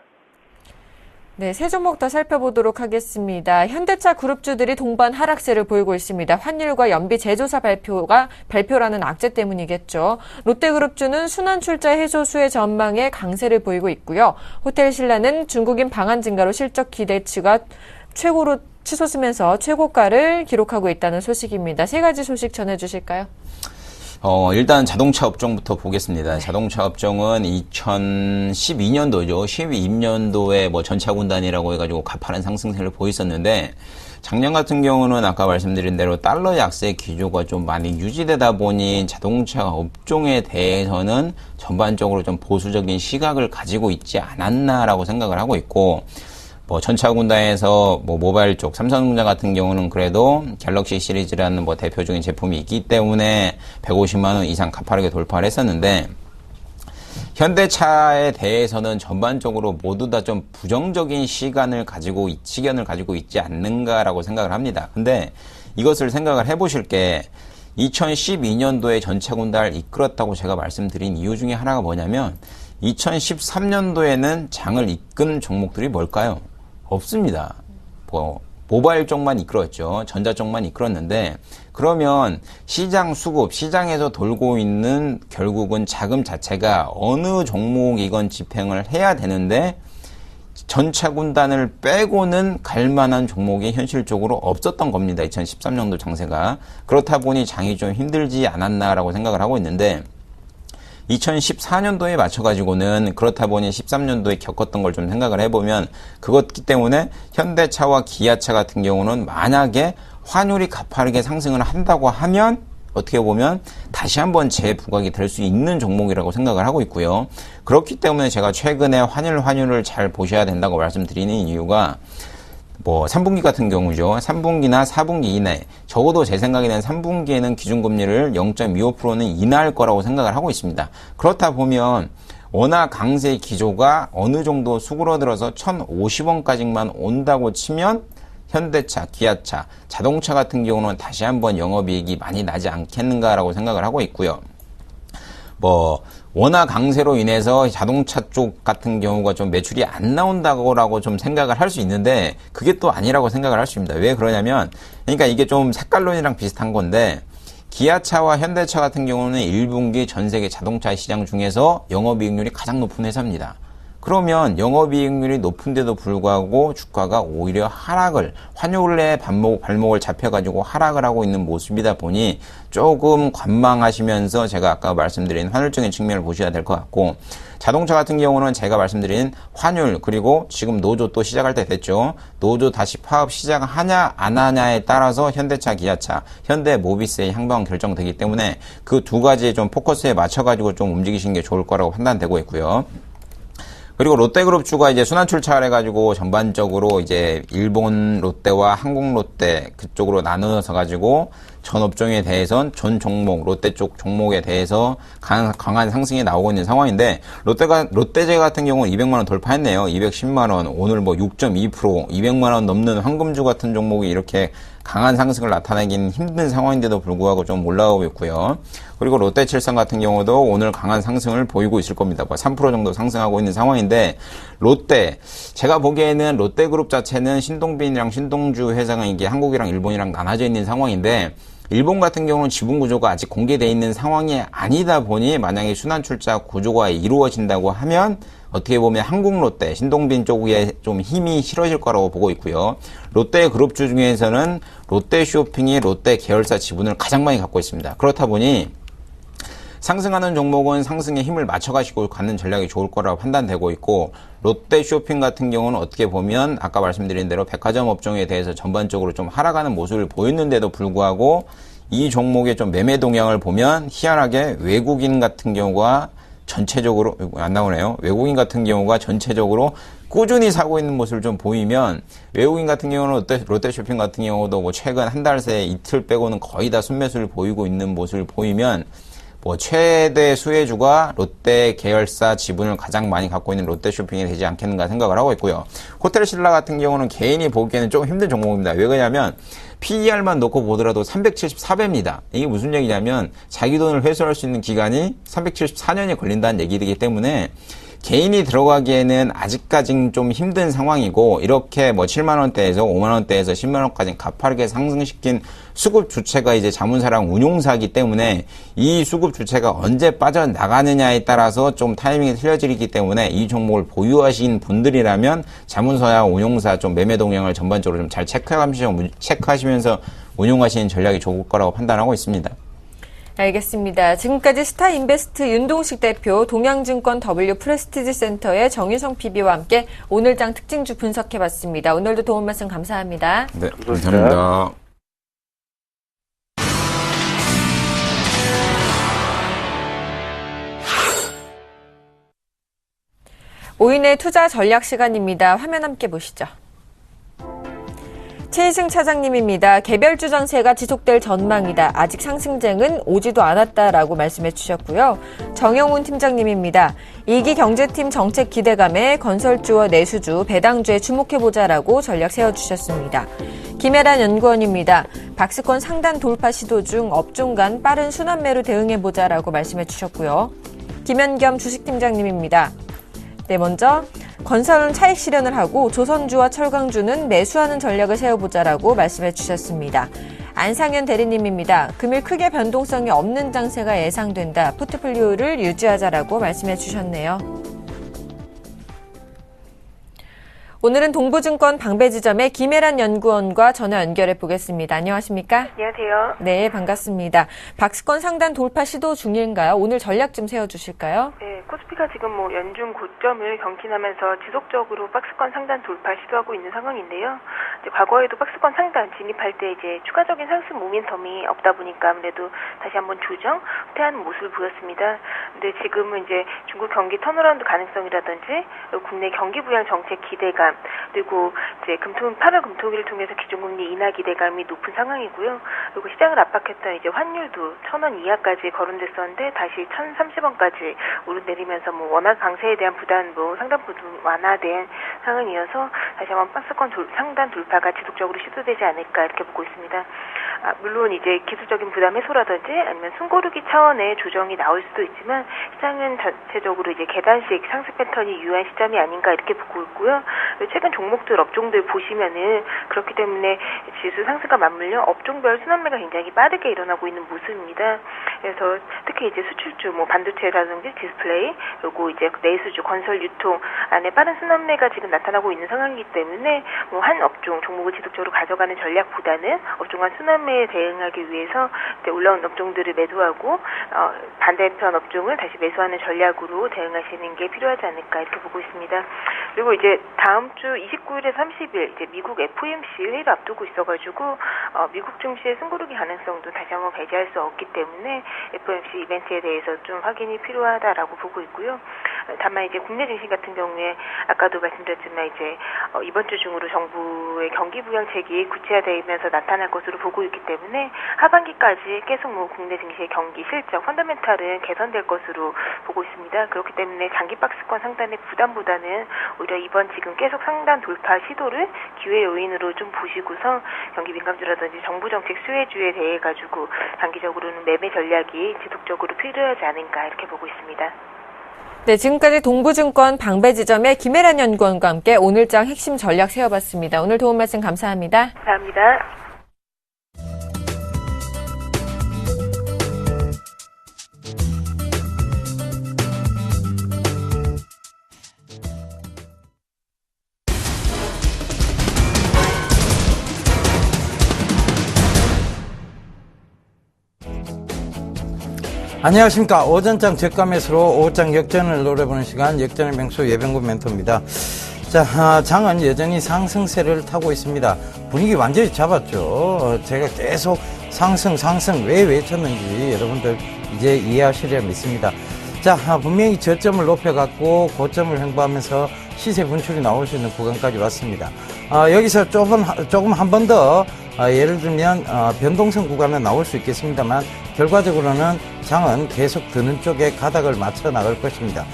네, 세 종목 더 살펴보도록 하겠습니다. 현대차 그룹주들이 동반 하락세를 보이고 있습니다. 환율과 연비 제조사 발표라는 악재 때문이겠죠. 롯데그룹주는 순환출자 해소 수혜 전망에 강세를 보이고 있고요. 호텔신라는 중국인 방한 증가로 실적 기대치가 최고로 치솟으면서 최고가를 기록하고 있다는 소식입니다. 세 가지 소식 전해주실까요? 일단 자동차 업종부터 보겠습니다. 자동차 업종은 2012년도죠. 12년도에 전차군단이라고 해가지고 가파른 상승세를 보였었는데, 작년 같은 경우는 아까 말씀드린 대로 달러 약세 기조가 좀 많이 유지되다 보니 자동차 업종에 대해서는 전반적으로 좀 보수적인 시각을 가지고 있지 않았나라고 생각을 하고 있고, 전차군단에서 모바일 쪽 삼성전자 같은 경우는 그래도 갤럭시 시리즈라는 대표적인 제품이 있기 때문에 150만 원 이상 가파르게 돌파를 했었는데, 현대차에 대해서는 전반적으로 모두 다 좀 부정적인 시견을 가지고 있지 않는가라고 생각을 합니다. 근데 이것을 생각을 해보실 게 2012년도에 전차군단을 이끌었다고 제가 말씀드린 이유 중에 하나가 뭐냐면 2013년도에는 장을 이끈 종목들이 뭘까요? 없습니다. 모바일 쪽만 이끌었죠. 전자 쪽만 이끌었는데, 그러면 시장 수급, 시장에서 돌고 있는 결국은 자금 자체가 어느 종목이건 집행을 해야 되는데 전차군단을 빼고는 갈 만한 종목이 현실적으로 없었던 겁니다. 2013년도 장세가. 그렇다 보니 장이 좀 힘들지 않았나라고 생각을 하고 있는데, 2014년도에 맞춰가지고는 그렇다 보니 13년도에 겪었던 걸 좀 생각을 해보면 그것기 때문에 현대차와 기아차 같은 경우는 만약에 환율이 가파르게 상승을 한다고 하면 어떻게 보면 다시 한번 재부각이 될 수 있는 종목이라고 생각을 하고 있고요. 그렇기 때문에 제가 최근에 환율을 잘 보셔야 된다고 말씀드리는 이유가 3분기 같은 경우죠. 3분기나 4분기 이내, 적어도 제 생각에는 3분기에는 기준금리를 0.25%는 인하할 거라고 생각을 하고 있습니다. 그렇다 보면 워낙 강세 기조가 어느 정도 수그러들어서 1,050원까지만 온다고 치면 현대차, 기아차, 자동차 같은 경우는 다시 한번 영업이익이 많이 나지 않겠는가라고 생각을 하고 있고요. 워낙 강세로 인해서 자동차 쪽 같은 경우가 좀 매출이 안 나온다고 좀 생각을 할 수 있는데 그게 또 아니라고 생각을 할 수 있습니다. 왜 그러냐면, 그러니까 이게 좀 색깔론이랑 비슷한 건데, 기아차와 현대차 같은 경우는 1분기 전 세계 자동차 시장 중에서 영업이익률이 가장 높은 회사입니다. 그러면 영업이익률이 높은데도 불구하고 주가가 오히려 환율에 발목을 잡혀가지고 하락을 하고 있는 모습이다 보니 조금 관망하시면서 제가 아까 말씀드린 환율적인 측면을 보셔야 될 것 같고, 자동차 같은 경우는 제가 말씀드린 환율, 그리고 지금 노조 또 시작할 때 됐죠. 노조 다시 파업 시작하냐 안 하냐에 따라서 현대차, 기아차, 현대모비스의 향방 결정되기 때문에 그 두 가지에 좀 포커스에 맞춰가지고 좀 움직이시는 게 좋을 거라고 판단되고 있고요. 그리고 롯데그룹주가 이제 순환 출차를 해가지고 전반적으로 이제 일본 롯데와 한국 롯데 그쪽으로 나누어서 가지고 전 업종에 대해선 전 종목, 롯데 쪽 종목에 대해서 강한 상승이 나오고 있는 상황인데, 롯데제 같은 경우는 200만원 돌파했네요. 210만원, 오늘 6.2%, 200만원 넘는 황금주 같은 종목이 이렇게 강한 상승을 나타내긴 힘든 상황인데도 불구하고 좀 올라오고 있고요. 그리고 롯데칠성 같은 경우도 오늘 강한 상승을 보이고 있을 겁니다. 3% 정도 상승하고 있는 상황인데, 제가 보기에는 롯데그룹 자체는 신동빈이랑 신동주 회사가 이게 한국이랑 일본이랑 나눠져 있는 상황인데, 일본 같은 경우는 지분 구조가 아직 공개되어 있는 상황이 아니다 보니 만약에 순환 출자 구조가 이루어진다고 하면 어떻게 보면 한국 롯데, 신동빈 쪽에 좀 힘이 실어질 거라고 보고 있고요. 롯데 그룹주 중에서는 롯데 쇼핑이 롯데 계열사 지분을 가장 많이 갖고 있습니다. 그렇다 보니 상승하는 종목은 상승에 힘을 맞춰가시고 가는 전략이 좋을 거라고 판단되고 있고, 롯데 쇼핑 같은 경우는 어떻게 보면 아까 말씀드린 대로 백화점 업종에 대해서 전반적으로 좀 하락하는 모습을 보였는데도 불구하고 이 종목의 좀 매매 동향을 보면 희한하게 외국인 같은 경우가 전체적으로 안 나오네요. 외국인 같은 경우가 전체적으로 꾸준히 사고 있는 모습을 좀 보이면, 외국인 같은 경우는 롯데 쇼핑 같은 경우도 최근 한 달 새 이틀 빼고는 거의 다 순매수를 보이고 있는 모습을 보이면 최대 수혜주가 롯데 계열사 지분을 가장 많이 갖고 있는 롯데 쇼핑이 되지 않겠는가 생각을 하고 있고요. 호텔신라 같은 경우는 개인이 보기에는 좀 힘든 종목입니다. 왜 그러냐면 PER만 놓고 보더라도 374배입니다. 이게 무슨 얘기냐면 자기 돈을 회수할 수 있는 기간이 374년이 걸린다는 얘기이기 때문에 개인이 들어가기에는 아직까지는 좀 힘든 상황이고, 이렇게 7만원대에서 5만원대에서 10만원까지 가파르게 상승시킨 수급 주체가 이제 자문사랑 운용사이기 때문에 이 수급 주체가 언제 빠져나가느냐에 따라서 좀 타이밍이 틀려지기 때문에 이 종목을 보유하신 분들이라면 자문사와 운용사 좀 매매 동향을 전반적으로 좀 잘 체크하시면서 운용하시는 전략이 좋을 거라고 판단하고 있습니다. 알겠습니다. 지금까지 스타인베스트 윤동식 대표, 동양증권 W 프레스티지 센터의 정유성 PB와 함께 오늘장 특징주 분석해봤습니다. 오늘도 도움 말씀 감사합니다. 네, 감사합니다. 오인의 투자 전략 시간입니다. 화면 함께 보시죠. 최희승 차장님입니다. 개별주 장세가 지속될 전망이다. 아직 상승장은 오지도 않았다라고 말씀해 주셨고요. 정영훈 팀장님입니다. 2기 경제팀 정책 기대감에 건설주와 내수주, 배당주에 주목해보자라고 전략 세워주셨습니다. 김혜란 연구원입니다. 박스권 상단 돌파 시도 중 업종 간 빠른 순환매로 대응해보자라고 말씀해 주셨고요. 김현겸 주식팀장님입니다. 네, 먼저 건설은 차익 실현을 하고 조선주와 철강주는 매수하는 전략을 세워보자라고 말씀해 주셨습니다. 안상현 대리님입니다. 금일 크게 변동성이 없는 장세가 예상된다. 포트폴리오를 유지하자라고 말씀해 주셨네요. 오늘은 동부증권 방배지점의 김혜란 연구원과 전화 연결해 보겠습니다. 안녕하십니까? 안녕하세요. 네, 반갑습니다. 박스권 상단 돌파 시도 중인가요? 오늘 전략 좀 세워주실까요? 네, 코스피가 지금 연중 고점을 경신하면서 지속적으로 박스권 상단 돌파 시도하고 있는 상황인데요. 이제 과거에도 박스권 상단 진입할 때 이제 추가적인 상승 모멘텀이 없다 보니까 아무래도 다시 한번 조정, 후퇴하는 모습을 보였습니다. 근데 지금은 이제 중국 경기 턴어라운드 가능성이라든지 국내 경기 부양 정책 기대감, 그리고 이제 8월 금토기를 통해서 기준금리 인하 기대감이 높은 상황이고요. 그리고 시장을 압박했던 이제 환율도 1,000원 이하까지 거론됐었는데 다시 1,030원까지 오르내리면서 원화 강세에 대한 부담도 상당 부분 완화된 상황이어서 다시 한번 박스권 상단 돌파가 지속적으로 시도되지 않을까 이렇게 보고 있습니다. 물론 이제 기술적인 부담 해소라든지 아니면 숨고르기 차원의 조정이 나올 수도 있지만 시장은 전체적으로 이제 계단식 상승 패턴이 유효한 시점이 아닌가 이렇게 보고 있고요. 최근 종목들, 업종들 보시면은 그렇기 때문에 지수 상승과 맞물려 업종별 순환매가 굉장히 빠르게 일어나고 있는 모습입니다. 그래서 특히 이제 수출주, 반도체라든지 디스플레이, 그리고 이제 내수주, 건설, 유통 안에 빠른 순환매가 지금 나타나고 있는 상황이기 때문에 한 업종, 종목을 지속적으로 가져가는 전략보다는 업종 간 순환매에 대응하기 위해서 이제 올라온 업종들을 매도하고 반대편 업종을 다시 매수하는 전략으로 대응하시는 게 필요하지 않을까 이렇게 보고 있습니다. 그리고 이제 다음 주 29일에서 30일 이제 미국 FOMC 회의를 앞두고 있어가지고 미국 증시의 승고르기 가능성도 다시 한번 배제할 수 없기 때문에 FOMC 이벤트에 대해서 좀 확인이 필요하다라고 보고 있고요. 다만 이제 국내 증시 같은 경우에 아까도 말씀드렸지만 이제 이번 주 중으로 정부의 경기 부양책이 구체화되면서 나타날 것으로 보고 있기 때문에 하반기까지 계속 국내 증시의 경기 실적 펀더멘탈은 개선될 것으로 보고 있습니다. 그렇기 때문에 장기 박스권 상단의 부담보다는 오히려 이번 지금 계속 상단 돌파 시도를 기회 요인으로 좀 보시고서 경기 민감주라든지 정부 정책 수혜주에 대해 가지고 장기적으로는 매매 전략이 지속적으로 필요하지 않은가 이렇게 보고 있습니다. 네, 지금까지 동부증권 방배지점의 김혜란 연구원과 함께 오늘장 핵심 전략 세워봤습니다. 오늘 도움 말씀 감사합니다. 감사합니다. 안녕하십니까. 오전장 저가매수로 오후장 역전을 노려보는 시간, 역전의 맹수 예병군 멘토입니다. 자, 장은 여전히 상승세를 타고 있습니다. 분위기 완전히 잡았죠. 제가 계속 상승 왜 외쳤는지 여러분들 이제 이해하시리라 믿습니다. 자, 분명히 저점을 높여갖고 고점을 횡보하면서 시세 분출이 나올 수 있는 구간까지 왔습니다. 여기서 조금 한 번 더 예를 들면 변동성 구간은 나올 수 있겠습니다만 결과적으로는 장은 계속 드는 쪽에 가닥을 맞춰 나갈 것입니다.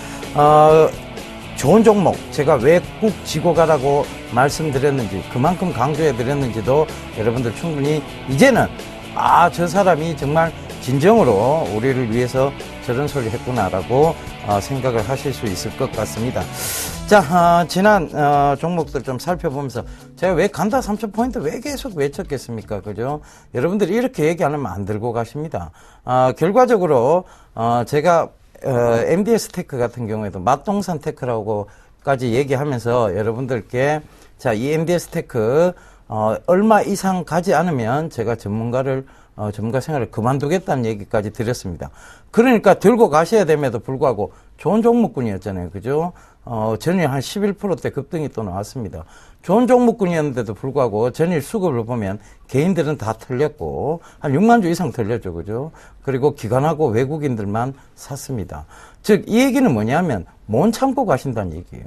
좋은 종목 제가 왜 꾹 쥐고 가라고 말씀드렸는지, 그만큼 강조해 드렸는지도 여러분들 충분히 이제는 저 사람이 정말 진정으로 우리를 위해서 저런 소리 했구나라고 생각을 하실 수 있을 것 같습니다. 자, 지난 종목들 좀 살펴보면서 제가 왜 간다 3,000포인트 왜 계속 외쳤겠습니까? 그죠? 여러분들이 이렇게 얘기 안 하면 안 들고 가십니다. 결과적으로 제가 MDS 테크 같은 경우에도 맛동산 테크라고까지 얘기하면서 여러분들께 자, 이 MDS 테크 얼마 이상 가지 않으면 제가 전문가 생활을 그만두겠다는 얘기까지 드렸습니다. 그러니까 들고 가셔야 됨에도 불구하고 좋은 종목군이었잖아요. 그죠? 전일 한 11%대 급등이 또 나왔습니다. 좋은 종목군이었는데도 불구하고 전일 수급을 보면 개인들은 다 털렸고 한 6만 주 이상 털렸죠. 그죠? 그리고 기관하고 외국인들만 샀습니다. 즉, 이 얘기는 뭐냐면 못 참고 가신다는 얘기예요.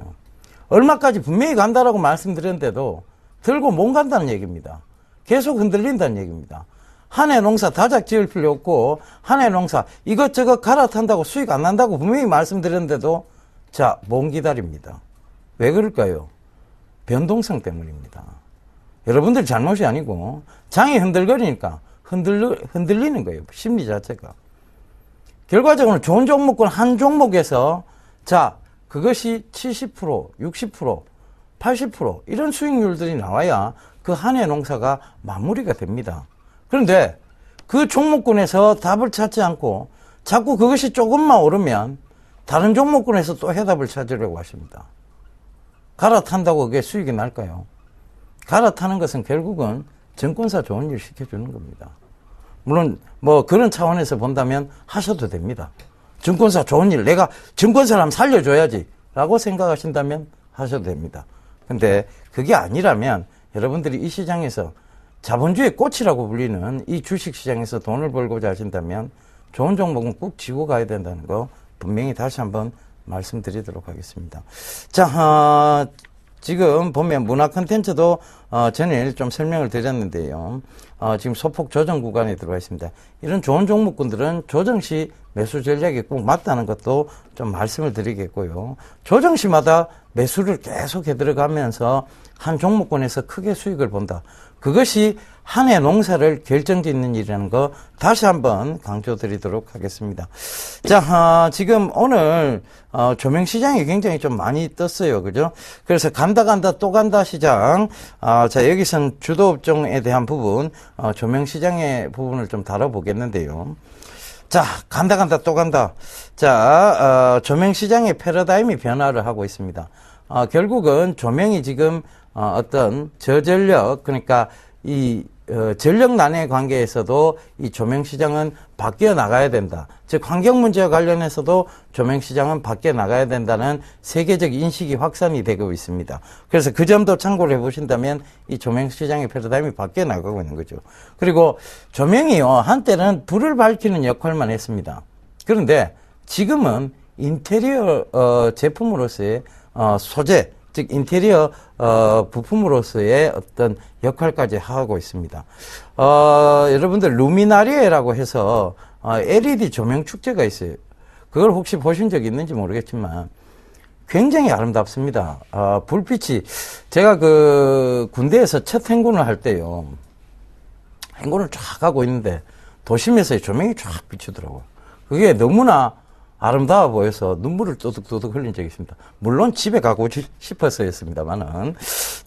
얼마까지 분명히 간다라고 말씀드렸는데도 들고 못 간다는 얘기입니다. 계속 흔들린다는 얘기입니다. 한 해 농사 다작 지을 필요 없고 한 해 농사 이것저것 갈아탄다고 수익 안 난다고 분명히 말씀드렸는데도 자, 못 기다립니다. 왜 그럴까요? 변동성 때문입니다. 여러분들 잘못이 아니고 장이 흔들거리니까 흔들리는 거예요. 심리 자체가. 결과적으로 좋은 종목군 한 종목에서 자, 그것이 70%, 60%, 80% 이런 수익률들이 나와야 그 한 해 농사가 마무리가 됩니다. 그런데 그 종목군에서 답을 찾지 않고 자꾸 그것이 조금만 오르면 다른 종목군에서 또 해답을 찾으려고 하십니다. 갈아탄다고 그게 수익이 날까요? 갈아타는 것은 결국은 증권사 좋은 일 시켜주는 겁니다. 물론 뭐 그런 차원에서 본다면 하셔도 됩니다. 증권사 좋은 일, 내가 증권사를 한번 살려줘야지 라고 생각하신다면 하셔도 됩니다. 근데 그게 아니라면 여러분들이 이 시장에서 자본주의 꽃이라고 불리는 이 주식시장에서 돈을 벌고자 하신다면 좋은 종목은 꼭 쥐고 가야 된다는 거 분명히 다시 한번 말씀드리도록 하겠습니다. 자, 지금 보면 문화 콘텐츠도 전일 좀 설명을 드렸는데요. 지금 소폭 조정 구간에 들어와 있습니다. 이런 좋은 종목군들은 조정 시 매수 전략이 꼭 맞다는 것도 좀 말씀을 드리겠고요. 조정 시마다 매수를 계속 해 들어가면서 한 종목군에서 크게 수익을 본다. 그것이 한 해 농사를 결정짓는 일이라는 거 다시 한번 강조드리도록 하겠습니다. 자, 지금 오늘 조명시장이 굉장히 좀 많이 떴어요. 그죠? 그래서 간다 또 간다 시장. 자, 여기선 주도업종에 대한 부분, 조명시장의 부분을 좀 다뤄보겠는데요. 자, 간다 또 간다. 자, 조명시장의 패러다임이 변화를 하고 있습니다. 결국은 조명이 지금 어떤 저전력, 그러니까 이 전력난의 관계에서도 이 조명시장은 바뀌어 나가야 된다. 즉 환경 문제와 관련해서도 조명시장은 바뀌어 나가야 된다는 세계적 인식이 확산이 되고 있습니다. 그래서 그 점도 참고를 해보신다면 이 조명시장의 패러다임이 바뀌어 나가고 있는 거죠. 그리고 조명이요, 한때는 불을 밝히는 역할만 했습니다. 그런데 지금은 인테리어 제품으로서의 소재, 즉 인테리어 부품으로서의 어떤 역할까지 하고 있습니다. 여러분들 루미나리에라고 해서 LED 조명 축제가 있어요. 그걸 혹시 보신 적 있는지 모르겠지만 굉장히 아름답습니다. 불빛이, 제가 그 군대에서 첫 행군을 할 때요, 행군을 쫙 하고 있는데 도심에서의 조명이 쫙 비추더라고요. 그게 너무나 아름다워 보여서 눈물을 또둑또둑 흘린 적이 있습니다. 물론 집에 가고 싶어서였습니다만은.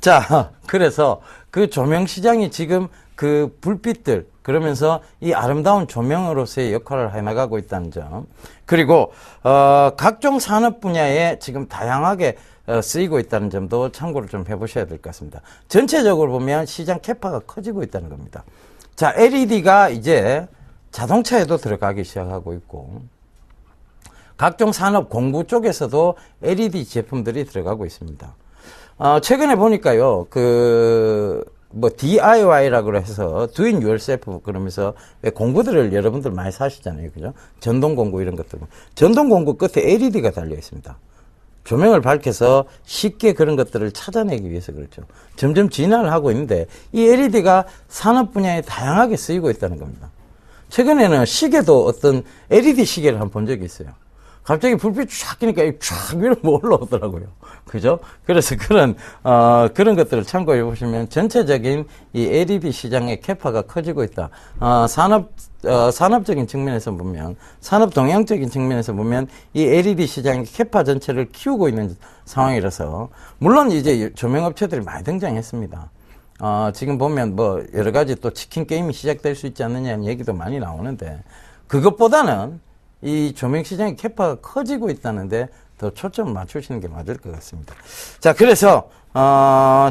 자, 그래서 그 조명 시장이 지금 그 불빛들, 그러면서 이 아름다운 조명으로서의 역할을 해나가고 있다는 점. 그리고, 각종 산업 분야에 지금 다양하게 쓰이고 있다는 점도 참고를 좀 해보셔야 될 것 같습니다. 전체적으로 보면 시장 캐파가 커지고 있다는 겁니다. 자, LED가 이제 자동차에도 들어가기 시작하고 있고, 각종 산업 공구 쪽에서도 LED 제품들이 들어가고 있습니다. 최근에 보니까요, DIY라고 해서 do it yourself 그러면서 왜 공구들을 여러분들 많이 사시잖아요. 그죠? 전동 공구 이런 것들. 전동 공구 끝에 LED가 달려 있습니다. 조명을 밝혀서 쉽게 그런 것들을 찾아내기 위해서 그렇죠. 점점 진화를 하고 있는데 이 LED가 산업 분야에 다양하게 쓰이고 있다는 겁니다. 최근에는 시계도 어떤 LED 시계를 한번 본 적이 있어요. 갑자기 불빛이 쫙 켜니까 쫙 위로 올라오더라고요. 그죠? 그래서 그런 것들을 참고해 보시면 전체적인 이 LED 시장의 캐파가 커지고 있다. 산업적인 측면에서 보면, 산업 동향적인 측면에서 보면 이 LED 시장의 캐파 전체를 키우고 있는 상황이라서, 물론 이제 조명업체들이 많이 등장했습니다. 지금 보면 뭐 여러 가지 또 치킨 게임이 시작될 수 있지 않느냐는 얘기도 많이 나오는데, 그것보다는 이 조명 시장의 캐파가 커지고 있다는데 더 초점을 맞추시는 게 맞을 것 같습니다. 자, 그래서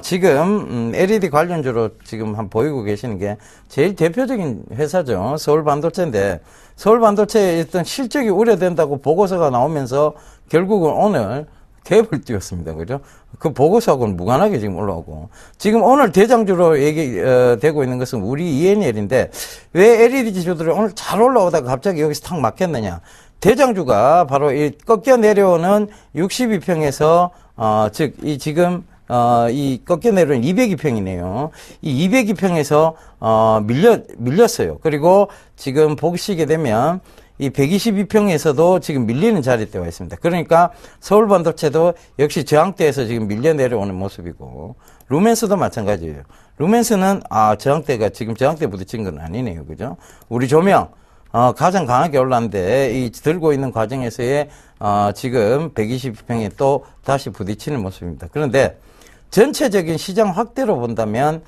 지금 LED 관련주로 지금 한번 보이고 계시는 게 제일 대표적인 회사죠. 서울반도체인데, 서울반도체의 어떤 실적이 우려된다고 보고서가 나오면서 결국은 오늘 갭을 띄웠습니다. 그죠? 그 보고서하고는 무관하게 지금 올라오고. 지금 오늘 대장주로 되고 있는 것은 우리 ENL인데, 왜 LED 지수들이 오늘 잘 올라오다가 갑자기 여기서 탁 막혔느냐. 대장주가 바로 이 꺾여 내려오는 62평에서, 이 꺾여 내려오는 202평이네요. 이 202평에서, 밀렸어요. 그리고 지금 보시게 되면, 이 122평에서도 지금 밀리는 자리대가 있습니다. 그러니까 서울반도체도 역시 저항대에서 지금 밀려 내려오는 모습이고, 루멘스도 마찬가지예요. 루멘스는 저항대가 지금 저항대 부딪힌 건 아니네요. 그죠? 우리 조명 가장 강하게 올랐는데 이 들고 있는 과정에서의 지금 122평에 또 다시 부딪히는 모습입니다. 그런데 전체적인 시장 확대로 본다면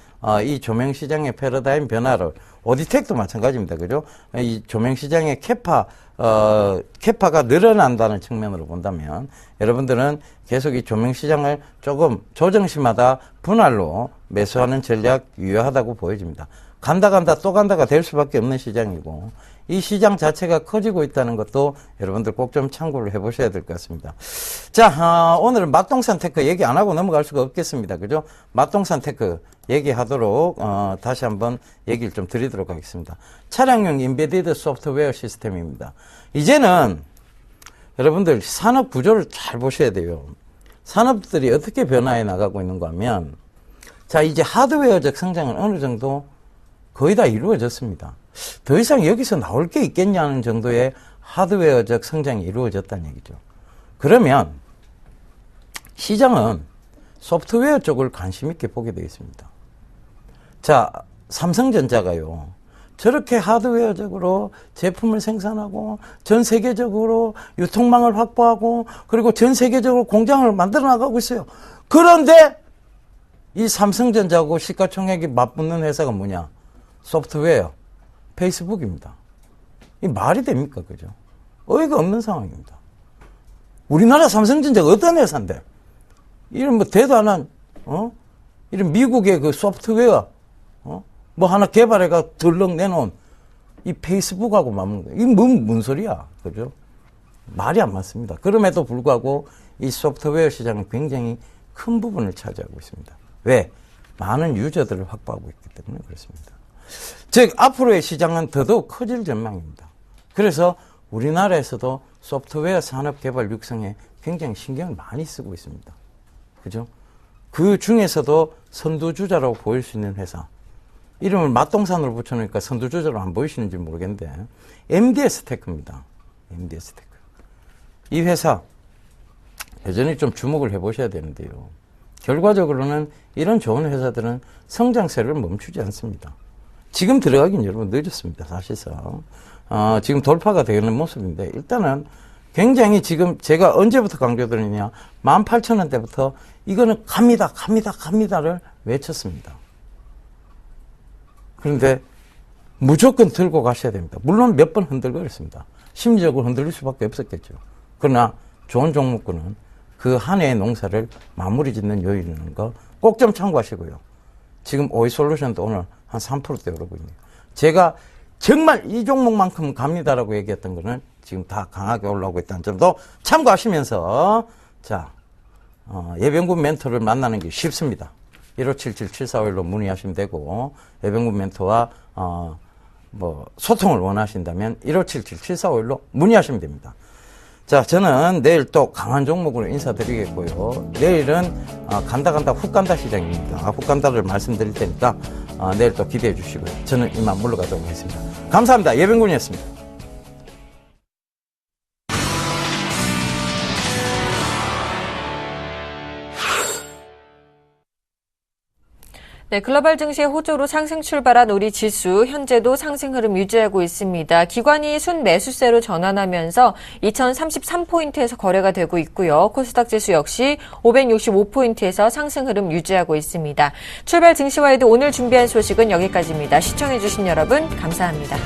이 조명 시장의 패러다임 변화를 오디텍도 마찬가지입니다. 그죠? 이 조명 시장의 캐파가 늘어난다는 측면으로 본다면 여러분들은 계속 이 조명 시장을 조금 조정시마다 분할로 매수하는 전략 유효하다고 보여집니다. 간다 또 간다가 될 수밖에 없는 시장이고 이 시장 자체가 커지고 있다는 것도 여러분들 꼭 좀 참고를 해보셔야 될 것 같습니다. 자, 오늘은 맛동산 테크 얘기 안 하고 넘어갈 수가 없겠습니다. 그죠? 맛동산 테크 얘기하도록 다시 한번 얘기를 좀 드리도록 하겠습니다. 차량용 인베디드 소프트웨어 시스템입니다. 이제는 여러분들 산업 구조를 잘 보셔야 돼요. 산업들이 어떻게 변화해 나가고 있는가 하면 자, 이제 하드웨어적 성장은 어느 정도 거의 다 이루어졌습니다. 더 이상 여기서 나올 게 있겠냐는 정도의 하드웨어적 성장이 이루어졌다는 얘기죠. 그러면 시장은 소프트웨어 쪽을 관심 있게 보게 되어 있습니다. 자, 삼성전자가요. 저렇게 하드웨어적으로 제품을 생산하고 전 세계적으로 유통망을 확보하고 그리고 전 세계적으로 공장을 만들어 나가고 있어요. 그런데 이 삼성전자하고 시가총액이 맞붙는 회사가 뭐냐? 소프트웨어, 페이스북입니다. 이 말이 됩니까? 그죠? 어이가 없는 상황입니다. 우리나라 삼성전자가 어떤 회사인데? 이런 뭐 대도 안 한, 이런 미국의 그 소프트웨어, 뭐 하나 개발해가 덜렁 내놓은 이 페이스북하고 맞는 거예요. 이게 뭔 소리야? 그죠? 말이 안 맞습니다. 그럼에도 불구하고 이 소프트웨어 시장은 굉장히 큰 부분을 차지하고 있습니다. 왜? 많은 유저들을 확보하고 있기 때문에 그렇습니다. 즉 앞으로의 시장은 더더욱 커질 전망입니다. 그래서 우리나라에서도 소프트웨어 산업 개발 육성에 굉장히 신경을 많이 쓰고 있습니다. 그죠? 그 중에서도 선두주자라고 보일 수 있는 회사. 이름을 맛동산으로 붙여놓으니까 선두주자로 안 보이시는지 모르겠는데 MDS 테크입니다. MDS 테크. 이 회사 여전히 좀 주목을 해보셔야 되는데요. 결과적으로는 이런 좋은 회사들은 성장세를 멈추지 않습니다. 지금 들어가긴 여러분 늦었습니다. 사실상. 지금 돌파가 되는 모습인데 일단은 굉장히 지금 제가 언제부터 강조드리냐 18,000원대부터 이거는 갑니다를 외쳤습니다. 그런데 무조건 들고 가셔야 됩니다. 물론 몇 번 흔들거렸습니다. 심리적으로 흔들릴 수밖에 없었겠죠. 그러나 좋은 종목군은 그 한 해의 농사를 마무리 짓는 여유 있는 거 꼭 좀 참고하시고요. 지금 오이솔루션도 오늘 한 3%대 오르고 있네요. 제가 정말 이 종목만큼 갑니다라고 얘기했던 거는 지금 다 강하게 올라오고 있다는 점도 참고하시면서 자, 예병군 멘토를 만나는 게 쉽습니다. 1577-7451로 문의하시면 되고 예병군 멘토와 소통을 원하신다면 1577-7451로 문의하시면 됩니다. 자, 저는 내일 또 강한 종목으로 인사드리겠고요. 내일은 간다 훅 간다 시장입니다. 훅 간다를 말씀드릴 테니까 내일 또 기대해 주시고요. 저는 이만 물러가도록 하겠습니다. 감사합니다. 예병군이었습니다. 네, 글로벌 증시의 호조로 상승 출발한 우리 지수, 현재도 상승 흐름 유지하고 있습니다. 기관이 순매수세로 전환하면서 2033포인트에서 거래가 되고 있고요. 코스닥 지수 역시 565포인트에서 상승 흐름 유지하고 있습니다. 출발 증시와에도 오늘 준비한 소식은 여기까지입니다. 시청해주신 여러분, 감사합니다.